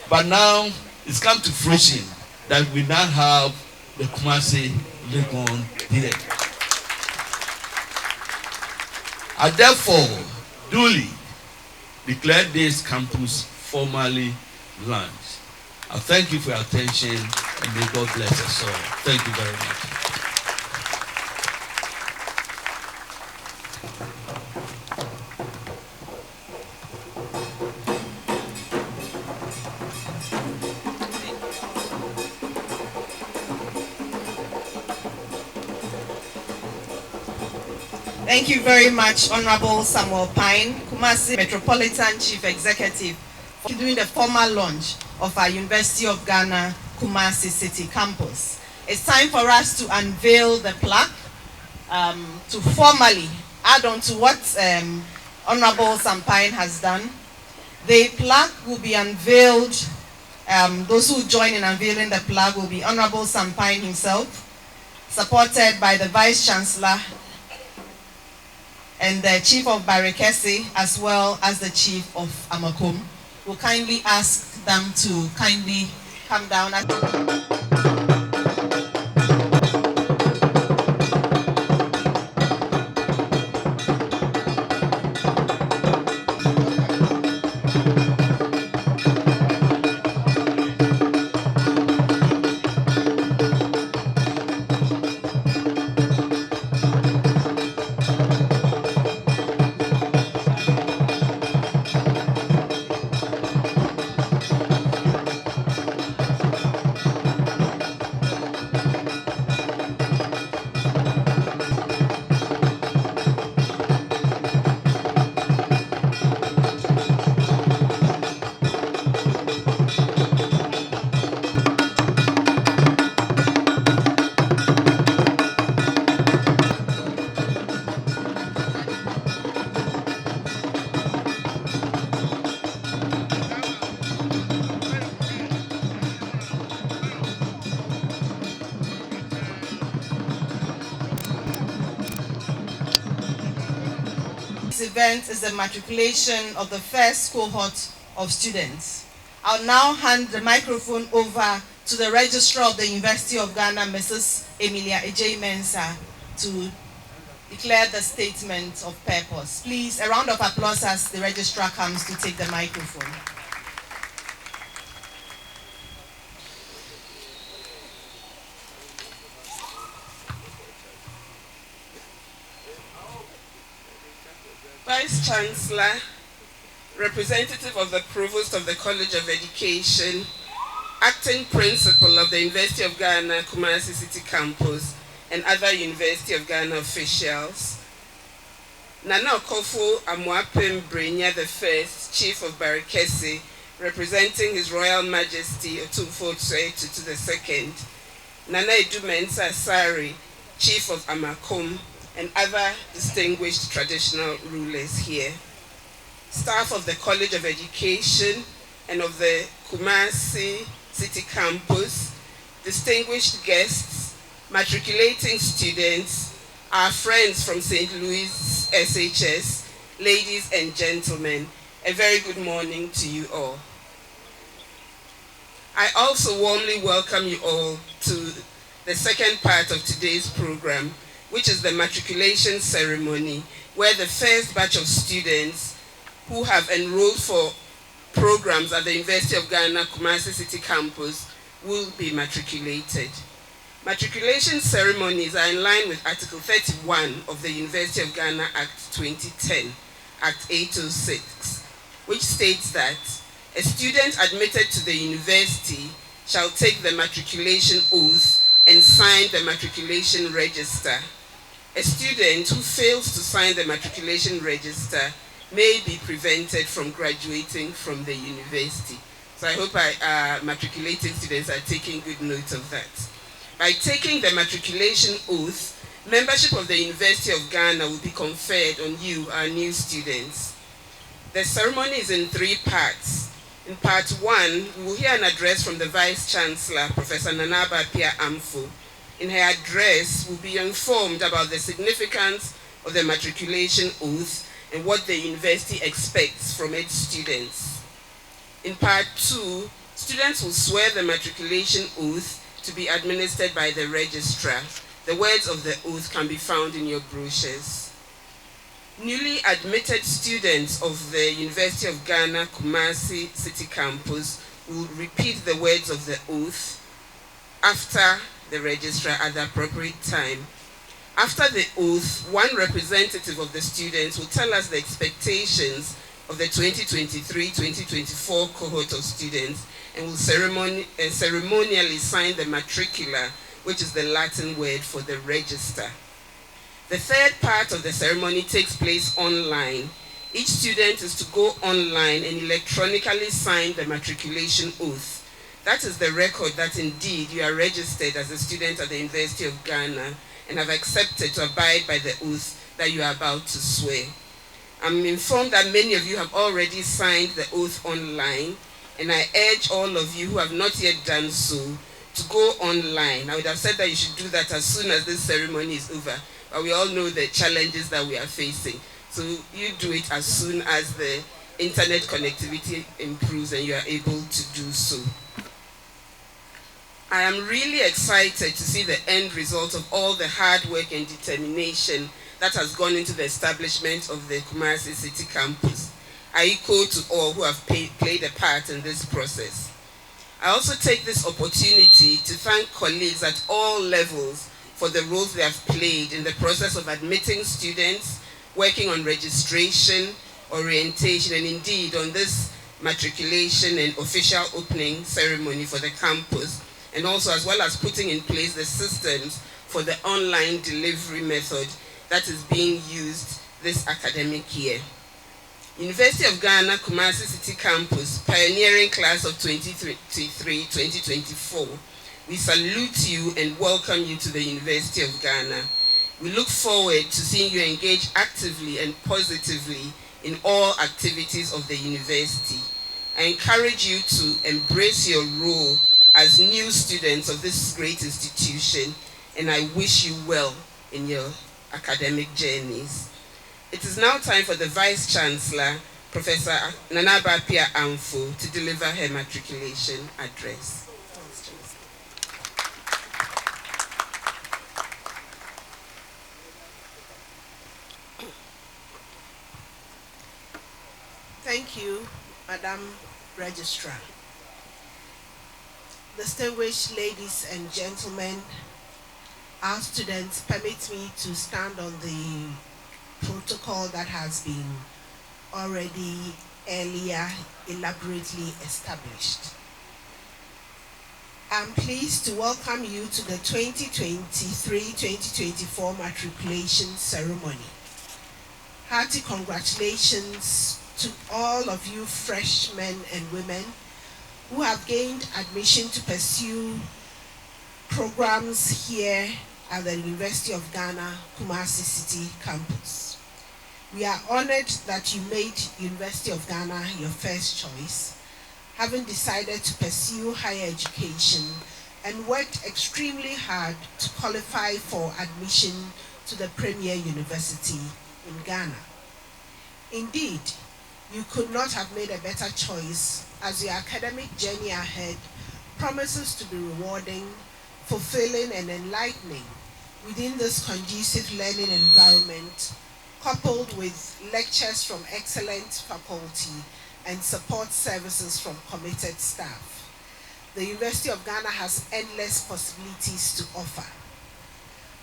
But now it's come to fruition that we now have the Kumasi Legon here. I therefore duly declare this campus formally launched. I thank you for your attention and may God bless us all. Thank you very much. Thank you very much, Honorable Samuel Pine, Kumasi Metropolitan Chief Executive, for doing the formal launch of our University of Ghana Kumasi City Campus. It's time for us to unveil the plaque, to formally add on to what Honorable Sam Pine has done. The plaque will be unveiled. Those who join in unveiling the plaque will be Honorable Sam Pine himself, supported by the Vice Chancellor and the Chief of Barekese, as well as the Chief of Amakom. We'll kindly ask them to kindly come down. This event is the matriculation of the first cohort of students. I'll now hand the microphone over to the Registrar of the University of Ghana, Mrs. Emilia Ejay Mensah, to declare the statement of purpose. Please, a round of applause as the Registrar comes to take the microphone. Vice Chancellor, representative of the Provost of the College of Education, acting principal of the University of Ghana, Kumasi City Campus, and other University of Ghana officials, Nana Okofo Amoapem Brenya I, Chief of Barekese, representing His Royal Majesty Otumfuo Tutu II, Nana Edu Mensah Asari, Chief of Amakom, and other distinguished traditional rulers here, staff of the College of Education and of the Kumasi City Campus, distinguished guests, matriculating students, our friends from St. Louis SHS, ladies and gentlemen, a very good morning to you all. I also warmly welcome you all to the second part of today's program, which is the matriculation ceremony, where the first batch of students who have enrolled for programs at the University of Ghana, Kumasi City Campus will be matriculated. Matriculation ceremonies are in line with Article 31 of the University of Ghana Act 2010, Act 806, which states that a student admitted to the university shall take the matriculation oath and sign the matriculation register. A student who fails to sign the matriculation register may be prevented from graduating from the university. So I hope our matriculating students are taking good note of that. By taking the matriculation oath, membership of the University of Ghana will be conferred on you, our new students. The ceremony is in 3 parts. In part 1, we will hear an address from the Vice Chancellor, Professor Nana Appiah Amfo. In her address, we'll be informed about the significance of the matriculation oath and what the university expects from its students. In part 2, students will swear the matriculation oath to be administered by the registrar. The words of the oath can be found in your brochures. Newly admitted students of the University of Ghana, Kumasi City Campus will repeat the words of the oath after the registrar at the appropriate time. After the oath, one representative of the students will tell us the expectations of the 2023-2024 cohort of students and will ceremonially sign the matricula, which is the Latin word for the register. The third part of the ceremony takes place online. Each student is to go online and electronically sign the matriculation oath. That is the record that indeed you are registered as a student at the University of Ghana and have accepted to abide by the oath that you are about to swear. I'm informed that many of you have already signed the oath online, and I urge all of you who have not yet done so to go online. I would have said that you should do that as soon as this ceremony is over, but we all know the challenges that we are facing. So you do it as soon as the internet connectivity improves and you are able to do so. I am really excited to see the end result of all the hard work and determination that has gone into the establishment of the Kumasi City Campus. I echo to all who have played a part in this process. I also take this opportunity to thank colleagues at all levels for the roles they have played in the process of admitting students, working on registration, orientation, and indeed on this matriculation and official opening ceremony for the campus, and also as well as putting in place the systems for the online delivery method that is being used this academic year. University of Ghana, Kumasi City Campus, pioneering class of 2023-2024, we salute you and welcome you to the University of Ghana. We look forward to seeing you engage actively and positively in all activities of the university. I encourage you to embrace your role as new students of this great institution, and I wish you well in your academic journeys. It is now time for the Vice Chancellor, Professor Nana Appiah Amfo, to deliver her matriculation address. Thank you, Madam Registrar. Distinguished ladies and gentlemen, our students, permit me to stand on the protocol that has been already earlier elaborately established. I'm pleased to welcome you to the 2023-2024 matriculation ceremony. Hearty congratulations to all of you freshmen and women who have gained admission to pursue programs here at the University of Ghana, Kumasi City Campus. We are honored that you made University of Ghana your first choice, having decided to pursue higher education and worked extremely hard to qualify for admission to the premier university in Ghana. Indeed, you could not have made a better choice, as your academic journey ahead promises to be rewarding, fulfilling, and enlightening within this conducive learning environment, coupled with lectures from excellent faculty and support services from committed staff. The University of Ghana has endless possibilities to offer.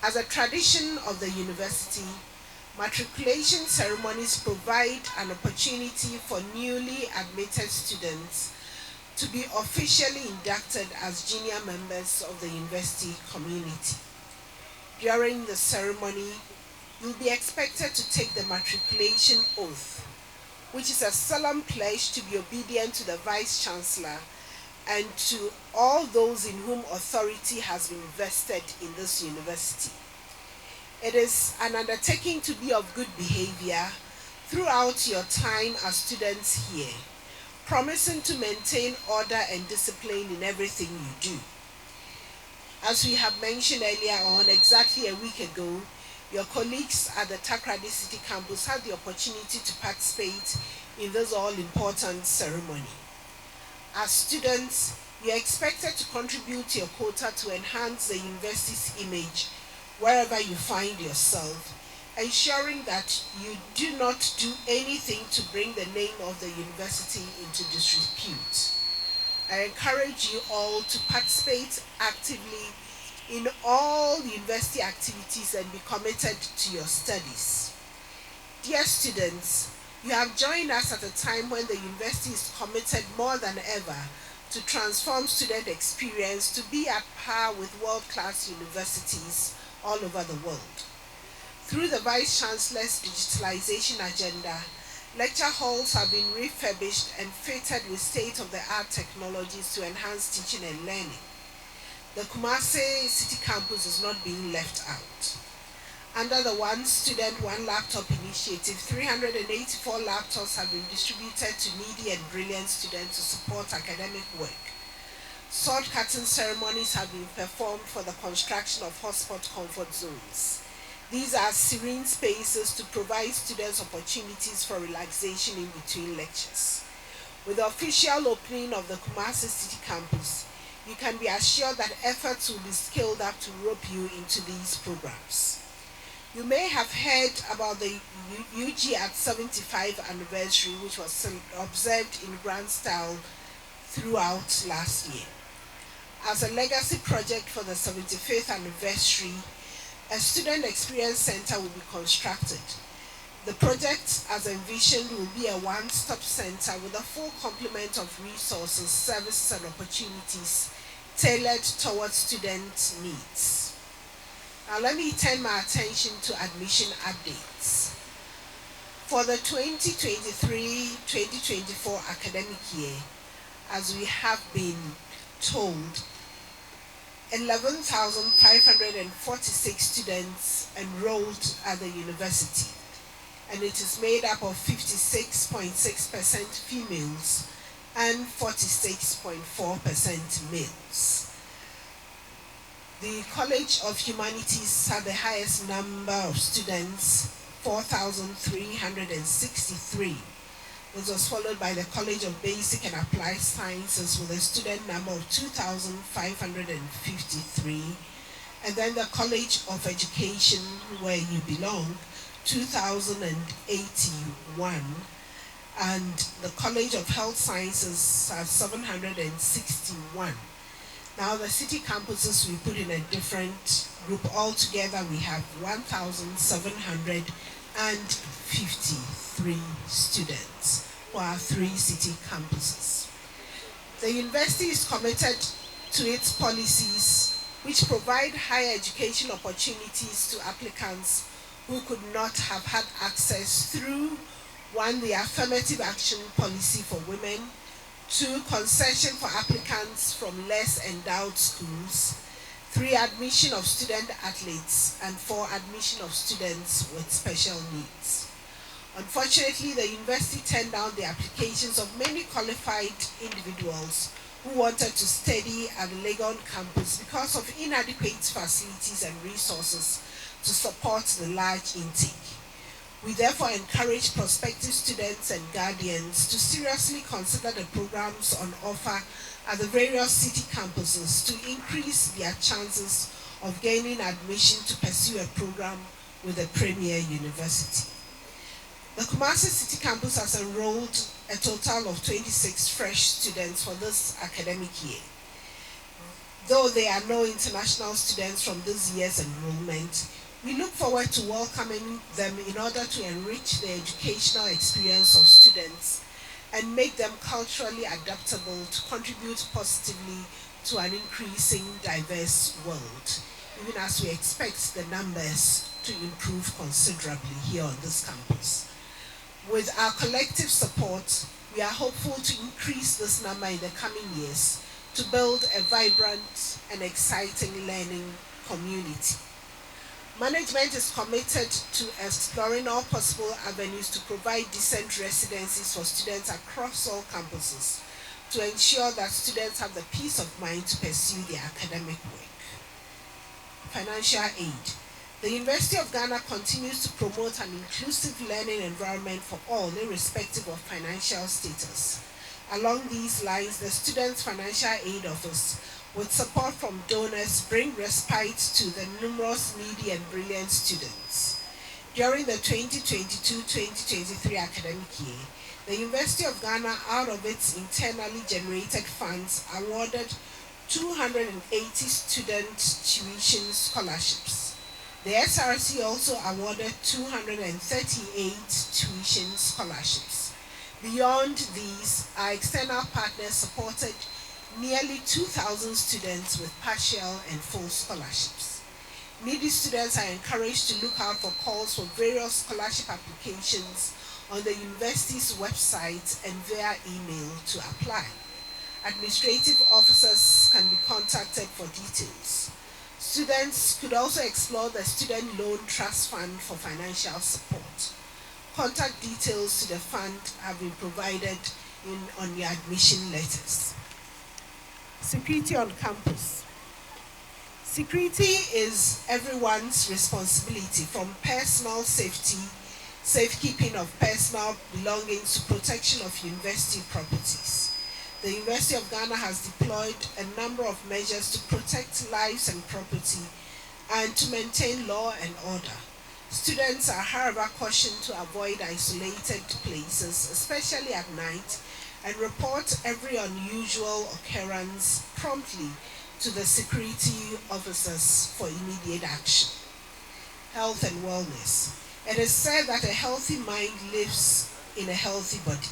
As a tradition of the university, matriculation ceremonies provide an opportunity for newly admitted students to be officially inducted as junior members of the university community. During the ceremony, you'll be expected to take the matriculation oath, which is a solemn pledge to be obedient to the Vice Chancellor and to all those in whom authority has been vested in this university. It is an undertaking to be of good behavior throughout your time as students here, promising to maintain order and discipline in everything you do. As we have mentioned earlier on, exactly a week ago, your colleagues at the Takrady City Campus had the opportunity to participate in this all-important ceremony. As students, you are expected to contribute your quota to enhance the university's image wherever you find yourself, ensuring that you do not do anything to bring the name of the university into disrepute. I encourage you all to participate actively in all university activities and be committed to your studies. Dear students, you have joined us at a time when the university is committed more than ever to transform student experience to be at par with world-class universities all over the world. Through the Vice Chancellor's digitalization agenda, lecture halls have been refurbished and fitted with state-of-the-art technologies to enhance teaching and learning. The Kumasi City Campus is not being left out. Under the One Student, One Laptop initiative, 384 laptops have been distributed to needy and brilliant students to support academic work. Sword cutting ceremonies have been performed for the construction of hotspot comfort zones. These are serene spaces to provide students opportunities for relaxation in between lectures. With the official opening of the Kumasi City Campus, you can be assured that efforts will be scaled up to rope you into these programs. You may have heard about the UG at 75th anniversary, which was observed in grand style throughout last year. As a legacy project for the 75th anniversary, a student experience center will be constructed. The project, as envisioned, will be a one-stop center with a full complement of resources, services, and opportunities tailored towards student needs. Now let me turn my attention to admission updates. For the 2023-2024 academic year, as we have been told, 11,546 students enrolled at the university, and it is made up of 56.6% females and 46.4% males. The College of Humanities had the highest number of students, 4,363. This was followed by the College of Basic and Applied Sciences with a student number of 2,553. And then the College of Education, where you belong, 2,081. And the College of Health Sciences has 761. Now the city campuses we put in a different group. Altogether we have 1,753 students for our 3 city campuses. The university is committed to its policies which provide higher education opportunities to applicants who could not have had access through 1, the affirmative action policy for women, 2, concession for applicants from less endowed schools, 3, admission of student athletes, and 4, admission of students with special needs. Unfortunately, the university turned down the applications of many qualified individuals who wanted to study at the Legon campus because of inadequate facilities and resources to support the large intake. We therefore encourage prospective students and guardians to seriously consider the programs on offer at the various city campuses to increase their chances of gaining admission to pursue a program with a premier university. The Kumasi City Campus has enrolled a total of 26 fresh students for this academic year. Though there are no international students from this year's enrollment, we look forward to welcoming them in order to enrich the educational experience of students and make them culturally adaptable to contribute positively to an increasing diverse world, even as we expect the numbers to improve considerably here on this campus. With our collective support, we are hopeful to increase this number in the coming years to build a vibrant and exciting learning community. Management is committed to exploring all possible avenues to provide decent residencies for students across all campuses to ensure that students have the peace of mind to pursue their academic work. Financial aid. The University of Ghana continues to promote an inclusive learning environment for all, irrespective of financial status. Along these lines, the Students' Financial Aid Office, with support from donors, bring respite to the numerous needy and brilliant students. During the 2022-2023 academic year, the University of Ghana, out of its internally generated funds, awarded 280 student tuition scholarships. The SRC also awarded 238 tuition scholarships. Beyond these, our external partners supported nearly 2,000 students with partial and full scholarships. Needy students are encouraged to look out for calls for various scholarship applications on the university's website and via email to apply. Administrative officers can be contacted for details. Students could also explore the Student Loan Trust Fund for financial support. Contact details to the fund have been provided on your admission letters. Security on campus. Security is everyone's responsibility, from personal safety, safekeeping of personal belongings to protection of university properties. The University of Ghana has deployed a number of measures to protect lives and property and to maintain law and order. Students are, however, cautioned to avoid isolated places, especially at night, and report every unusual occurrence promptly to the security officers for immediate action. Health and wellness. It is said that a healthy mind lives in a healthy body.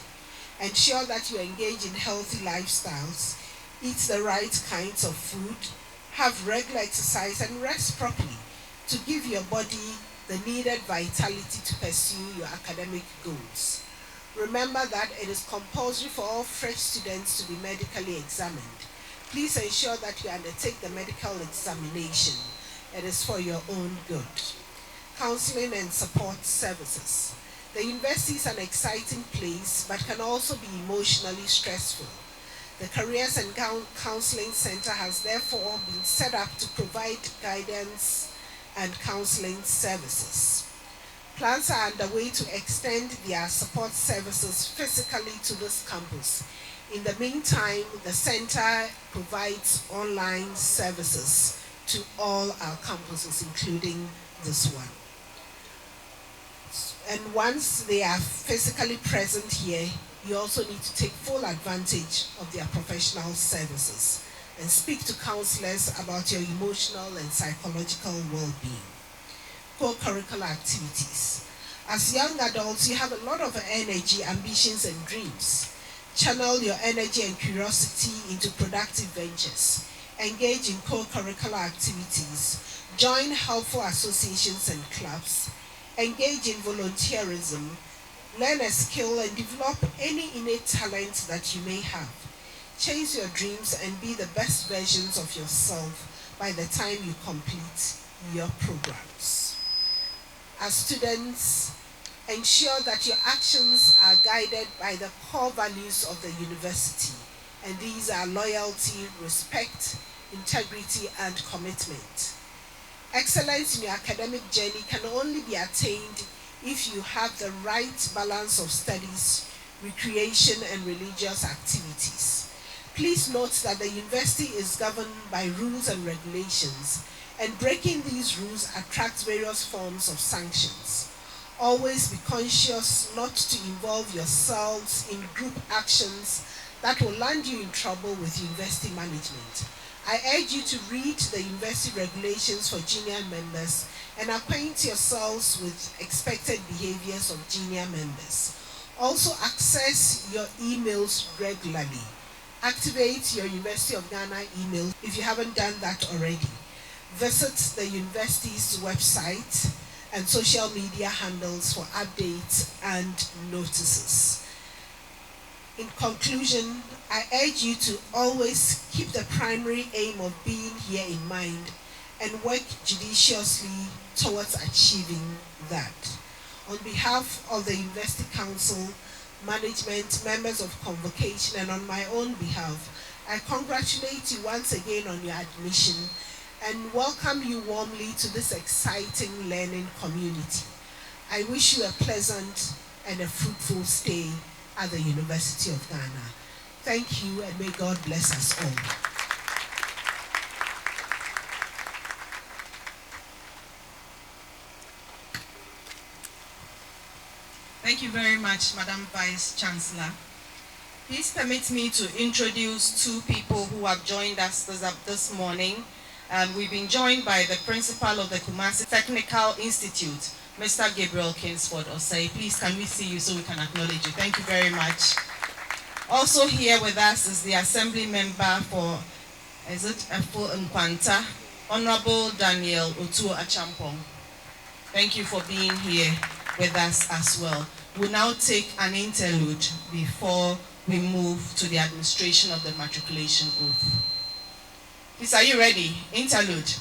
Ensure that you engage in healthy lifestyles, eat the right kinds of food, have regular exercise, and rest properly to give your body the needed vitality to pursue your academic goals. Remember that it is compulsory for all fresh students to be medically examined. Please ensure that you undertake the medical examination. It is for your own good. Counseling and support services. The university is an exciting place, but can also be emotionally stressful. The Careers and Counseling Center has therefore been set up to provide guidance and counseling services. Plans are underway to extend their support services physically to this campus. In the meantime, the center provides online services to all our campuses, including this one. And once they are physically present here, you also need to take full advantage of their professional services and speak to counselors about your emotional and psychological well-being. Co-curricular activities. As young adults, you have a lot of energy, ambitions, and dreams. Channel your energy and curiosity into productive ventures. Engage in co-curricular activities. Join helpful associations and clubs. Engage in volunteerism. Learn a skill and develop any innate talent that you may have. Chase your dreams and be the best versions of yourself by the time you complete your programs. As students, ensure that your actions are guided by the core values of the university, and these are loyalty, respect, integrity, and commitment. Excellence in your academic journey can only be attained if you have the right balance of studies, recreation, and religious activities. Please note that the university is governed by rules and regulations, and breaking these rules attracts various forms of sanctions. Always be conscious not to involve yourselves in group actions that will land you in trouble with university management. I urge you to read the university regulations for junior members and acquaint yourselves with expected behaviors of junior members. Also, access your emails regularly. Activate your University of Ghana email if you haven't done that already. Visit the university's website and social media handles for updates and notices. In conclusion, I urge you to always keep the primary aim of being here in mind and work judiciously towards achieving that. On behalf of the University Council, management, members of convocation, and on my own behalf, I congratulate you once again on your admission and welcome you warmly to this exciting learning community. I wish you a pleasant and a fruitful stay at the University of Ghana. Thank you, and may God bless us all. Thank you very much, Madam Vice Chancellor. Please permit me to introduce two people who have joined us this morning. We've been joined by the principal of the Kumasi Technical Institute, Mr. Gabriel Kingsford Osei. Please, can we see you so we can acknowledge you? Thank you very much. Also here with us is the Assembly Member for, Efo Nkwanta, Honorable Daniel Otuo Achampong. Thank you for being here with us as well. We'll now take an interlude before we move to the administration of the matriculation oath. Please, are you ready? Interlude.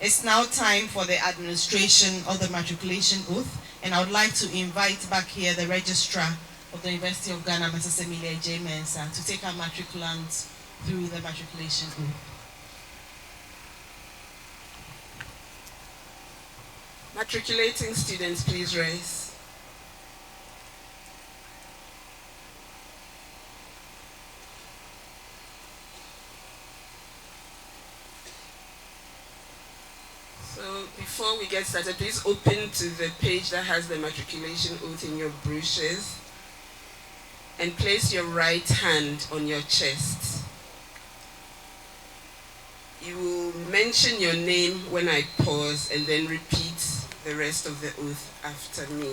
It's now time for the administration of the matriculation oath, and I would like to invite back here the registrar of the University of Ghana, Mrs. Emilia J. Mensah, to take our matriculants through the matriculation oath. Matriculating students, please rise. So before we get started, please open to the page that has the matriculation oath in your brochures and place your right hand on your chest. You will mention your name when I pause and then repeat the rest of the oath after me.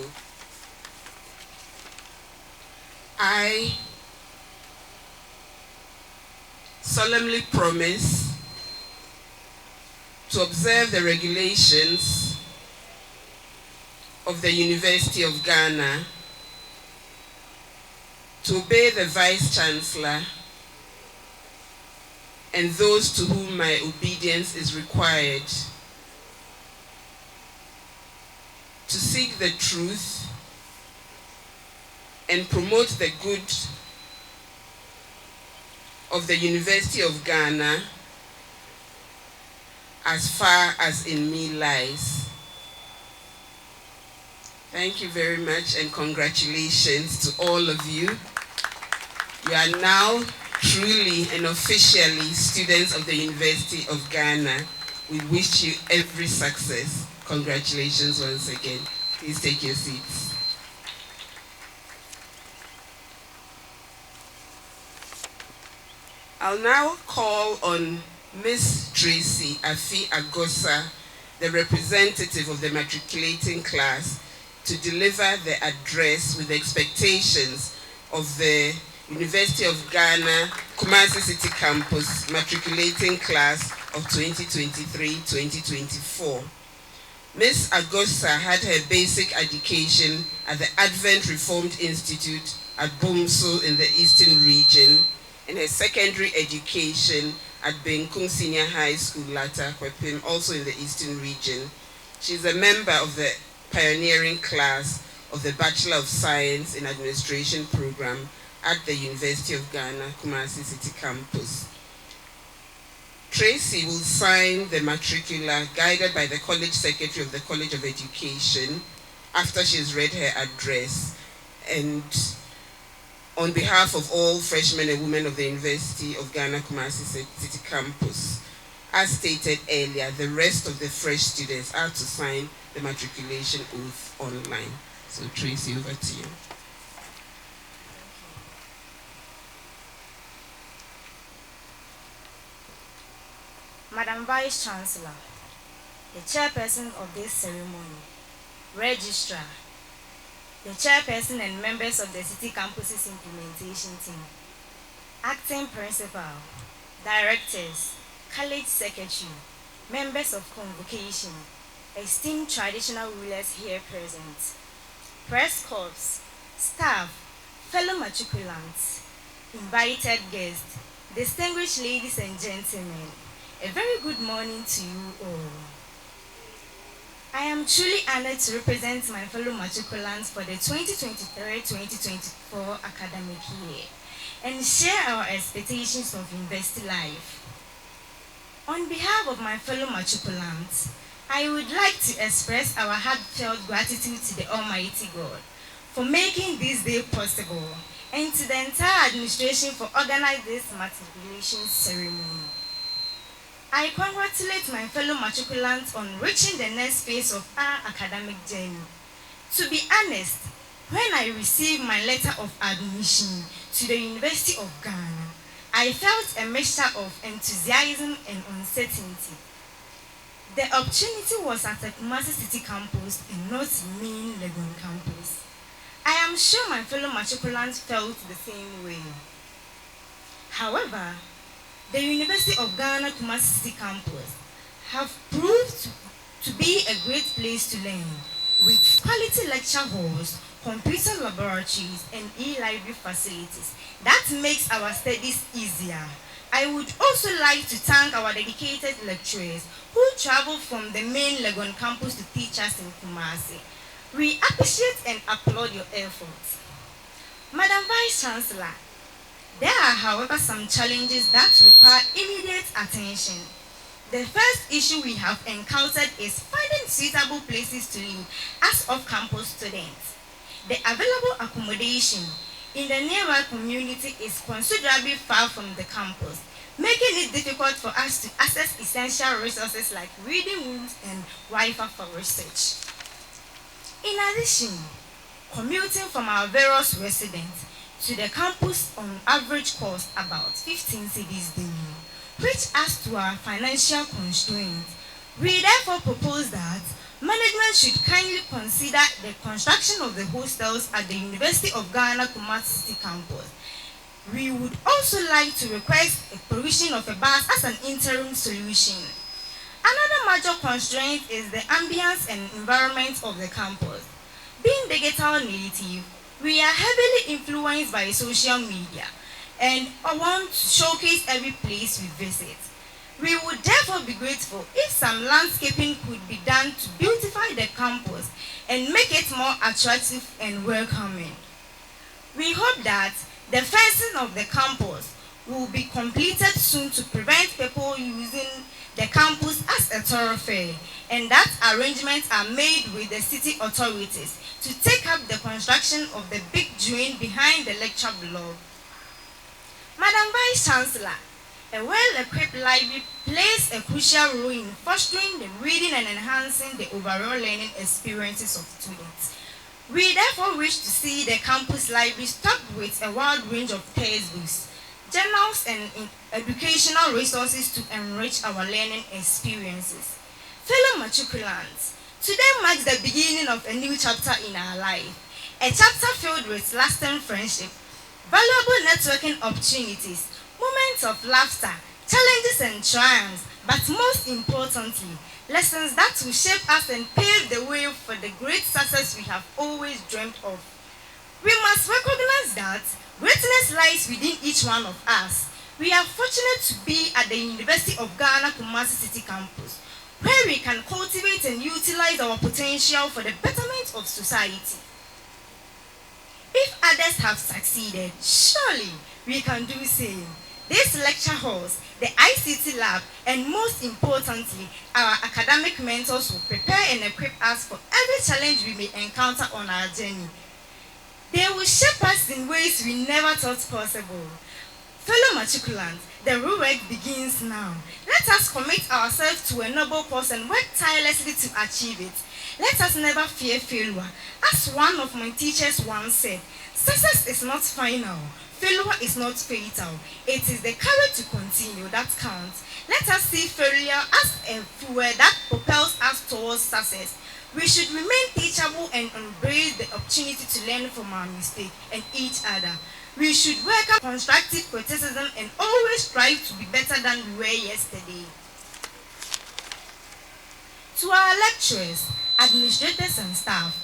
I solemnly promise to observe the regulations of the University of Ghana to obey the Vice Chancellor and those to whom my obedience is required, to seek the truth and promote the good of the University of Ghana as far as in me lies. Thank you very much and congratulations to all of you. You are now truly and officially students of the University of Ghana. We wish you every success. Congratulations once again. Please take your seats. I'll now call on Miss Tracy Afi Agosa, the representative of the matriculating class, to deliver the address with the expectations of the University of Ghana, Kumasi City Campus matriculating class of 2023-2024. Ms. Agosa had her basic education at the Advent Reformed Institute at Bomso in the Eastern Region, and her secondary education at Benkum Senior High School, Lata Kwepim, also in the Eastern Region. She's a member of the pioneering class of the Bachelor of Science in Administration program at the University of Ghana, Kumasi City Campus. Tracy will sign the matricular guided by the College Secretary of the College of Education after she's read her address. And on behalf of all freshmen and women of the University of Ghana, Kumasi City Campus, as stated earlier, the rest of the fresh students are to sign the matriculation oath online. So Tracy, over to you. Madam Vice Chancellor, the Chairperson of this ceremony, Registrar, the Chairperson and members of the City Campus's implementation team, Acting Principal, Directors, College Secretary, members of Convocation, esteemed traditional rulers here present, press corps, staff, fellow matriculants, invited guests, distinguished ladies and gentlemen, a very good morning to you all. I am truly honored to represent my fellow matriculants for the 2023-2024 academic year and share our expectations of university life. On behalf of my fellow matriculants, I would like to express our heartfelt gratitude to the Almighty God for making this day possible and to the entire administration for organizing this matriculation ceremony. I congratulate my fellow matriculants on reaching the next phase of our academic journey. To be honest, when I received my letter of admission to the University of Ghana, I felt a mixture of enthusiasm and uncertainty. The opportunity was at the Kumasi City Campus and not main Legon Campus. I am sure my fellow matriculants felt the same way. However, the University of Ghana Kumasi City Campus have proved to be a great place to learn, with quality lecture halls, computer laboratories, and e-library facilities that makes our studies easier. I would also like to thank our dedicated lecturers who travel from the main Legon campus to teach us in Kumasi. We appreciate and applaud your efforts. Madam Vice Chancellor, there are, however, some challenges that require immediate attention. The first issue we have encountered is finding suitable places to live as off-campus students. The available accommodation in the nearby community is considerably far from the campus, making it difficult for us to access essential resources like reading rooms and Wi-Fi for research. In addition, commuting from our various residents to the campus on average costs about 15 cedis daily, which adds to our financial constraints. We therefore propose that management should kindly consider the construction of the hostels at the University of Ghana Kumasi City Campus. We would also like to request a provision of a bus as an interim solution. Another major constraint is the ambience and environment of the campus. Being digital native, we are heavily influenced by social media and I want to showcase every place we visit. We would therefore be grateful if some landscaping could be done to beautify the campus and make it more attractive and welcoming. We hope that the fencing of the campus will be completed soon to prevent people using the campus as a thoroughfare, and that arrangements are made with the city authorities to take up the construction of the big drain behind the lecture block. Madam Vice Chancellor, a well-equipped library plays a crucial role in fostering the reading and enhancing the overall learning experiences of students. We therefore wish to see the campus library stocked with a wide range of textbooks, journals, and educational resources to enrich our learning experiences. Fellow matriculants, today marks the beginning of a new chapter in our life, a chapter filled with lasting friendship, valuable networking opportunities, moments of laughter, challenges and triumphs, but most importantly, lessons that will shape us and pave the way for the great success we have always dreamed of. We must recognize that greatness lies within each one of us. We are fortunate to be at the University of Ghana Kumasi City Campus, where we can cultivate and utilize our potential for the betterment of society. If others have succeeded, surely we can do the same. These lecture halls, the ICT lab, and most importantly, our academic mentors will prepare and equip us for every challenge we may encounter on our journey. They will shape us in ways we never thought possible. Fellow matriculants, the real work begins now. Let us commit ourselves to a noble cause and work tirelessly to achieve it. Let us never fear failure. As one of my teachers once said, success is not final. Failure is not fatal. It is the courage to continue that counts. Let us see failure as a fuel that propels us towards success. We should remain teachable and embrace the opportunity to learn from our mistakes and each other. We should welcome constructive criticism and always strive to be better than we were yesterday. To our lecturers, administrators and staff,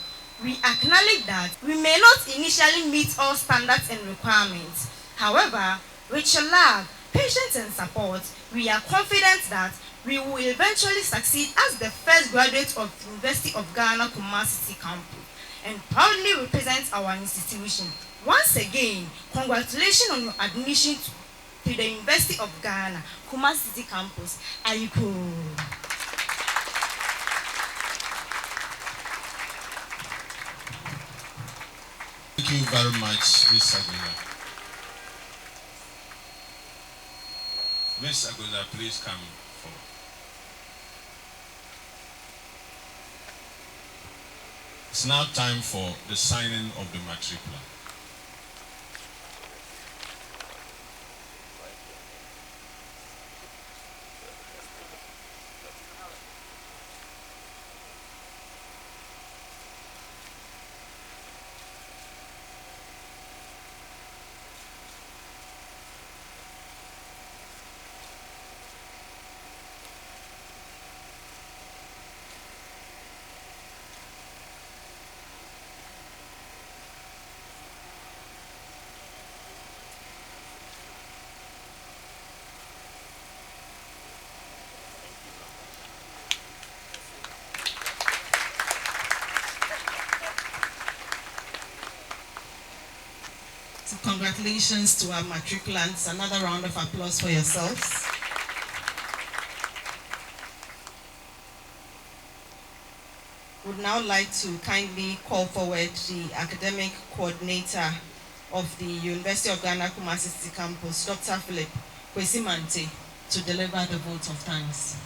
we acknowledge that we may not initially meet all standards and requirements. However, with your love, patience and support, we are confident that we will eventually succeed as the first graduates of the University of Ghana Kumasi City Campus and proudly represent our institution. Once again, congratulations on your admission to the University of Ghana Kumasi City Campus. Ayiko. Thank you very much, Ms. Aguilar. Ms. Aguilar, please come forward. It's now time for the signing of the matriculant. So congratulations to our matriculants. Another round of applause for yourselves. Would now like to kindly call forward the academic coordinator of the University of Ghana Kumasi City Campus, Dr. Philip Kwesimante, to deliver the vote of thanks.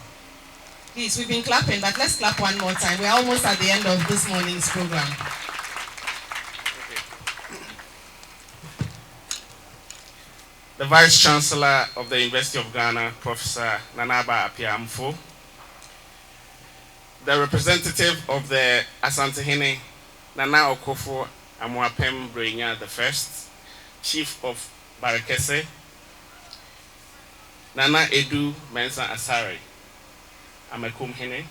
Please, we've been clapping, but let's clap one more time. We're almost at the end of this morning's program. The Vice Chancellor of the University of Ghana, Professor Nanaba Appiah-Amfo, the representative of the Asantehene, Nana Okofo Amoapem Brenya I, Chief of Barekese, Nana Edu Mensa Asare, Amekum Hene,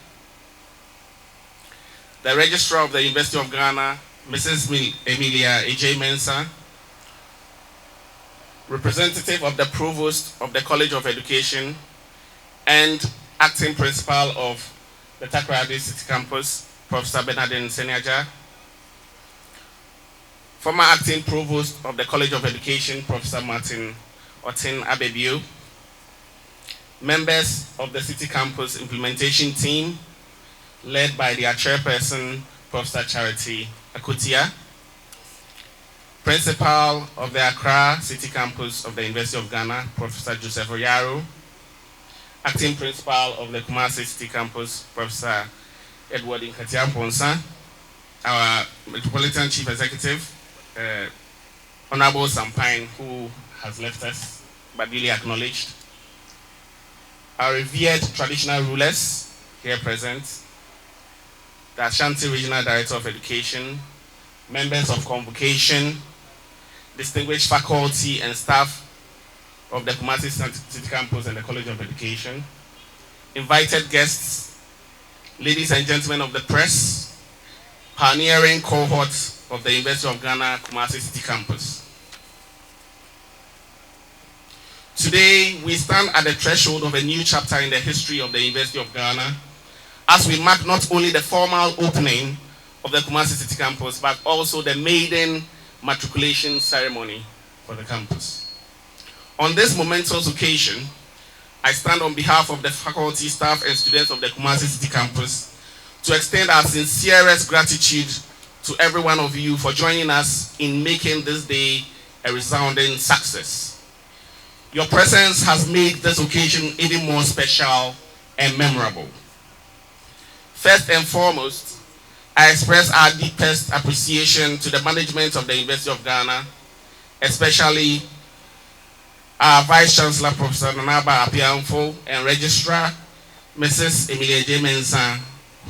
the Registrar of the University of Ghana, Mrs. Emilia A.J. Mensah, representative of the Provost of the College of Education and acting principal of the Takoradi City Campus, Professor Bernardine Senyaja, former acting Provost of the College of Education, Professor Martin Otin Abebio, members of the City Campus Implementation Team, led by their Chairperson, Professor Charity Akutia, Principal of the Accra City Campus of the University of Ghana, Professor Joseph Oyaro, Acting Principal of the Kumasi City Campus, Professor Edward Nkatiamponsa, our Metropolitan Chief Executive, Honorable Sampine, who has left us, but duly acknowledged, our revered traditional rulers here present, the Ashanti Regional Director of Education, members of Convocation, distinguished faculty and staff of the Kumasi City Campus and the College of Education, invited guests, ladies and gentlemen of the press, pioneering cohort of the University of Ghana Kumasi City Campus. Today, we stand at the threshold of a new chapter in the history of the University of Ghana, as we mark not only the formal opening of the Kumasi City Campus, but also the maiden matriculation ceremony for the campus. On this momentous occasion, I stand on behalf of the faculty, staff, and students of the Kumasi City Campus to extend our sincerest gratitude to every one of you for joining us in making this day a resounding success. Your presence has made this occasion even more special and memorable. First and foremost, I express our deepest appreciation to the management of the University of Ghana, especially our Vice Chancellor, Professor Nanaba Apiamfo, and Registrar, Mrs. Emilia J. Mensah,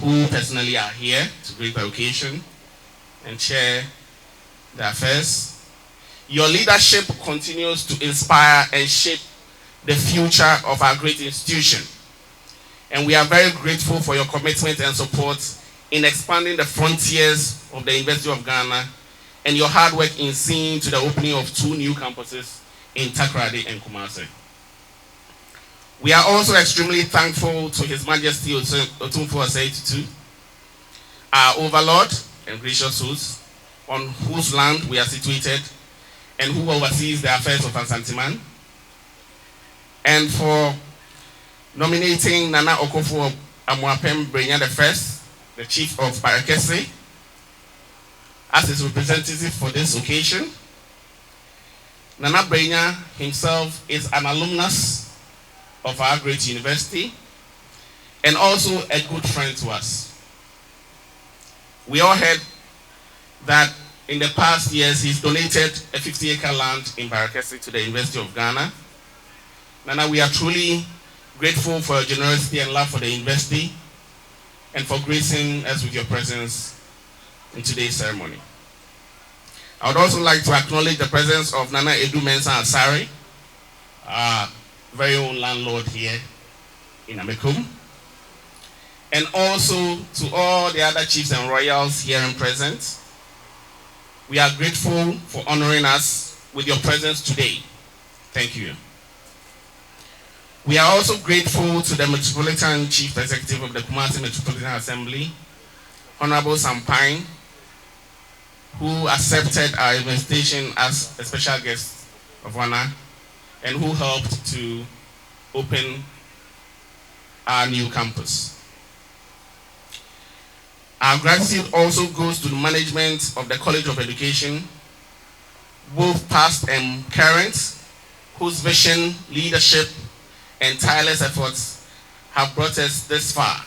who personally are here to greet the occasion and chair the affairs. Your leadership continues to inspire and shape the future of our great institution. And we are very grateful for your commitment and support in expanding the frontiers of the University of Ghana and your hard work in seeing to the opening of 2 new campuses in Takoradi and Kumasi. We are also extremely thankful to His Majesty Otumfuo Osei Tutu, our overlord and gracious host, on whose land we are situated and who oversees the affairs of Asanteman, and for nominating Nana Akufo-Addo Brenya I, the Chief of Barakese, as his representative for this occasion. Nana Brenya himself is an alumnus of our great university and also a good friend to us. We all heard that in the past years he's donated a 50-acre land in Barakese to the University of Ghana. Nana, we are truly grateful for your generosity and love for the university and for gracing us with your presence in today's ceremony. I would also like to acknowledge the presence of Nana Edu Mensah Asari, our very own landlord here in Amekum, and also to all the other chiefs and royals here and present. We are grateful for honoring us with your presence today. Thank you. We are also grateful to the Metropolitan Chief Executive of the Kumasi Metropolitan Assembly, Honorable Sampine, who accepted our invitation as a special guest of honor and who helped to open our new campus. Our gratitude also goes to the management of the College of Education, both past and current, whose vision, leadership, and tireless efforts have brought us this far.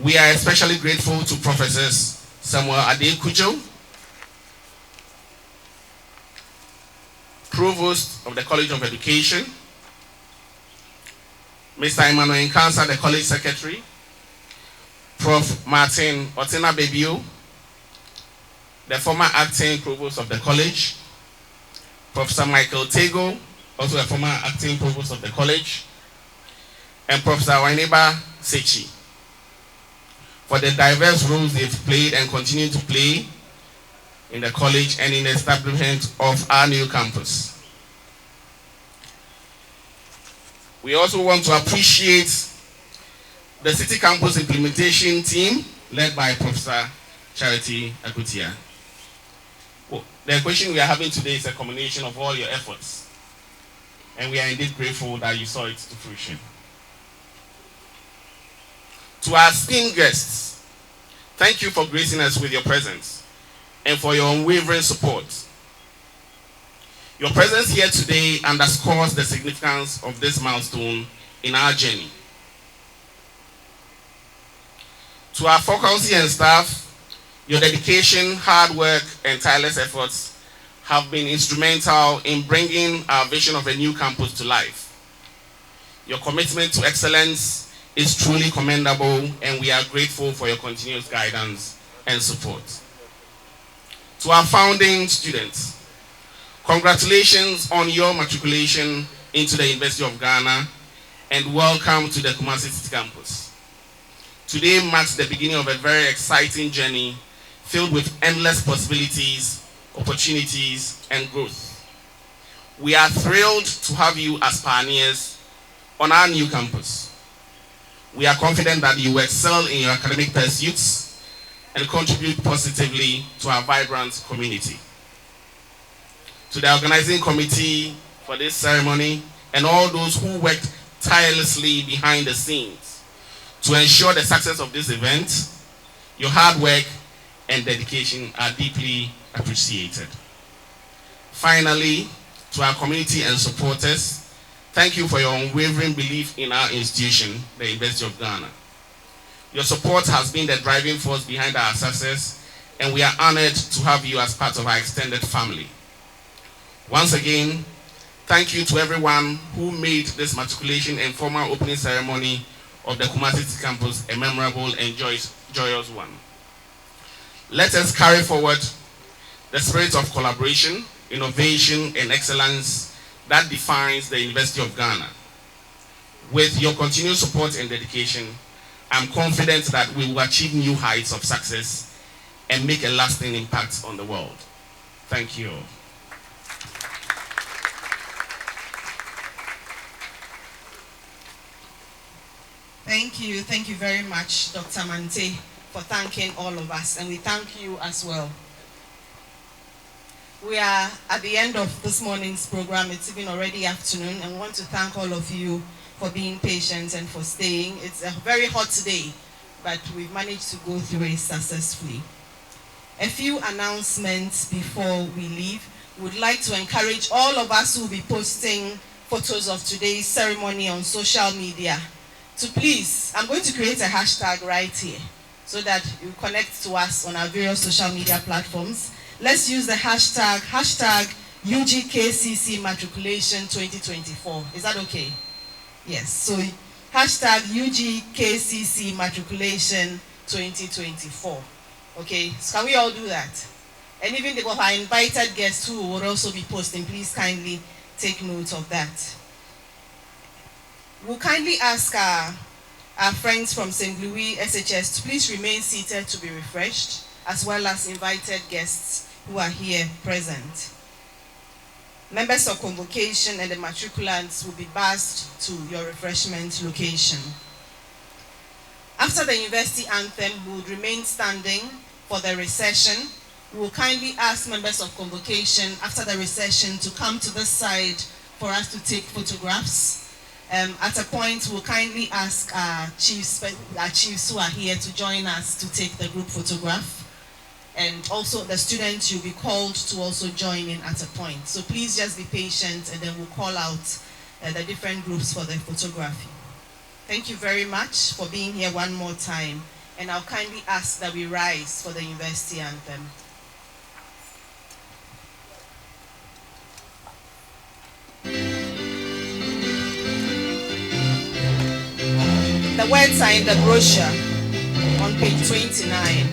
We are especially grateful to Professors Samuel Adekujo, Provost of the College of Education, Mr. Emmanuel Nkansa, the College Secretary, Prof. Martin Otina Bebio, the former acting Provost of the College, Professor Michael Tego, also a former acting Provost of the College, and Professor Waineba Sechi. for the diverse roles they've played and continue to play in the college and in the establishment of our new campus. We also want to appreciate the City Campus Implementation Team led by Professor Charity Akutia. The question we are having today is a combination of all your efforts, and we are indeed grateful that you saw it to fruition. To our esteemed guests, thank you for gracing us with your presence and for your unwavering support. Your presence here today underscores the significance of this milestone in our journey. To our faculty and staff, your dedication, hard work, and tireless efforts have been instrumental in bringing our vision of a new campus to life. Your commitment to excellence is truly commendable, and we are grateful for your continuous guidance and support. To our founding students, congratulations on your matriculation into the University of Ghana, and welcome to the Kumasi City Campus. Today marks the beginning of a very exciting journey filled with endless possibilities, opportunities, and growth. We are thrilled to have you as pioneers on our new campus. We are confident that you will excel in your academic pursuits and contribute positively to our vibrant community. To the organizing committee for this ceremony and all those who worked tirelessly behind the scenes to ensure the success of this event, your hard work and dedication are deeply appreciated. Finally, to our community and supporters, thank you for your unwavering belief in our institution, the University of Ghana. Your support has been the driving force behind our success, and we are honored to have you as part of our extended family. Once again, thank you to everyone who made this matriculation and formal opening ceremony of the Kumasi City Campus a memorable and joyous one. Let us carry forward the spirit of collaboration, innovation, and excellence that defines the University of Ghana. With your continued support and dedication, I'm confident that we will achieve new heights of success and make a lasting impact on the world. Thank you. Thank you very much, Dr. Mante, for thanking all of us, and we thank you as well. We are at the end of this morning's program. It's even already afternoon, and we want to thank all of you for being patient and for staying. It's a very hot day, but we've managed to go through it successfully. A few announcements before we leave. We'd like to encourage all of us who will be posting photos of today's ceremony on social media to please, I'm going to create a hashtag right here so that you connect to us on our various social media platforms. Let's use the hashtag UGKCC Matriculation 2024. Is that okay? Yes. So hashtag UGKCC Matriculation 2024. Okay. So can we all do that? And even our invited guests who will also be posting, please kindly take note of that. We'll kindly ask our friends from St. Louis SHS to please remain seated to be refreshed, as well as invited guests who are here present. Members of convocation and the matriculants will be bussed to your refreshment location. After the university anthem, we will remain standing for the recession. We will kindly ask members of convocation after the recession to come to this side for us to take photographs. At a point, we'll kindly ask our chiefs who are here to join us to take the group photograph. And also the students, you'll be called to also join in at a point. So please just be patient, and then we'll call out the different groups for the photography. Thank you very much for being here one more time. And I'll kindly ask that we rise for the university anthem. The words are in the brochure on page 29.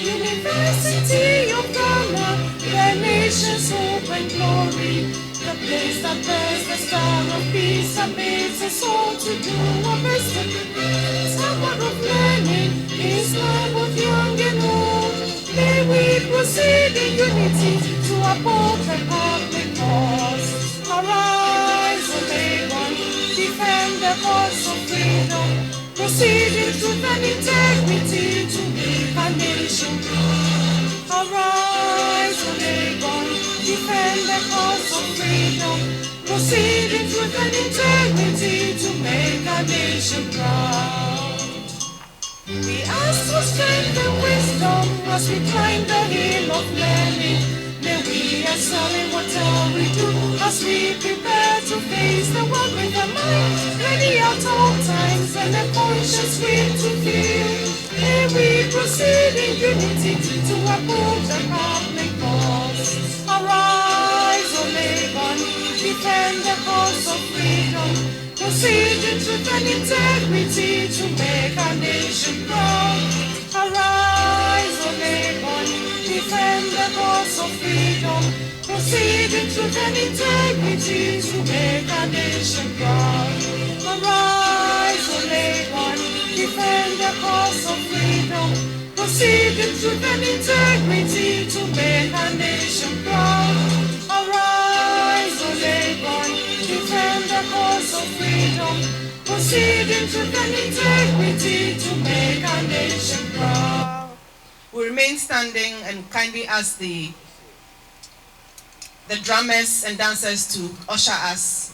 University of Ghana, the nation's hope and glory, the place that bears the star of peace and bids us all to do our best. A word of learning is life. in unity to uphold the public cause. Arise, O Legon, defend the cause of freedom, proceed in truth and integrity to make a nation proud. Arise, O Legon, defend the cause of freedom, proceed in truth and integrity to make a nation proud. We ask for strength and wisdom as we climb the hill of learning. May we excel in whatever we do as we prepare to face the world with a mind ready at all times and a conscience free to feel. May we proceed in unity to uphold the public cause. Arise, O Legon, defend the cause of freedom, proceed in truth and integrity to make our nation proud. Arise, O Legon, defend the cause of freedom, proceed in truth and integrity to make our nation proud. Arise, O Legon, defend the cause of freedom, proceed in truth and integrity to make our nation proud. Arise, O Legon, defend the cause of freedom, proceed in truth and integrity to make our nation proud. We remain standing and kindly ask the drummers and dancers to usher us.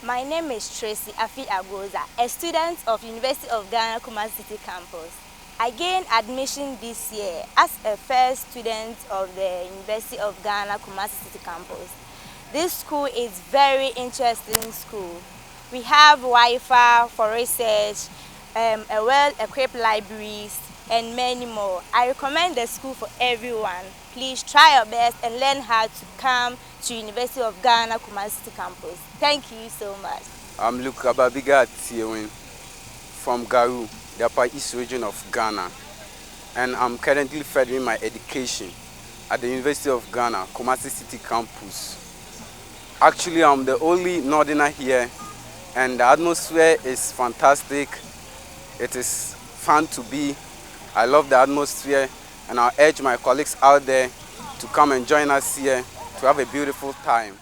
My name is Tracy Afi Agoza, a student of University of Ghana Kumasi City Campus. I gained admission this year as a first student of the University of Ghana Kumasi City Campus. This school is very interesting school. We have Wi-Fi for research, a well-equipped libraries, and many more. I recommend the school for everyone. Please try your best and learn how to come to University of Ghana Kumasi City Campus. Thank you so much. I'm Luke Ababiga Tiewin from Garu, the Upper East region of Ghana, and I'm currently furthering my education at the University of Ghana Kumasi City Campus. Actually, I'm the only northerner here, and the atmosphere is fantastic. It is fun to be. I love the atmosphere, and I urge my colleagues out there to come and join us here to have a beautiful time.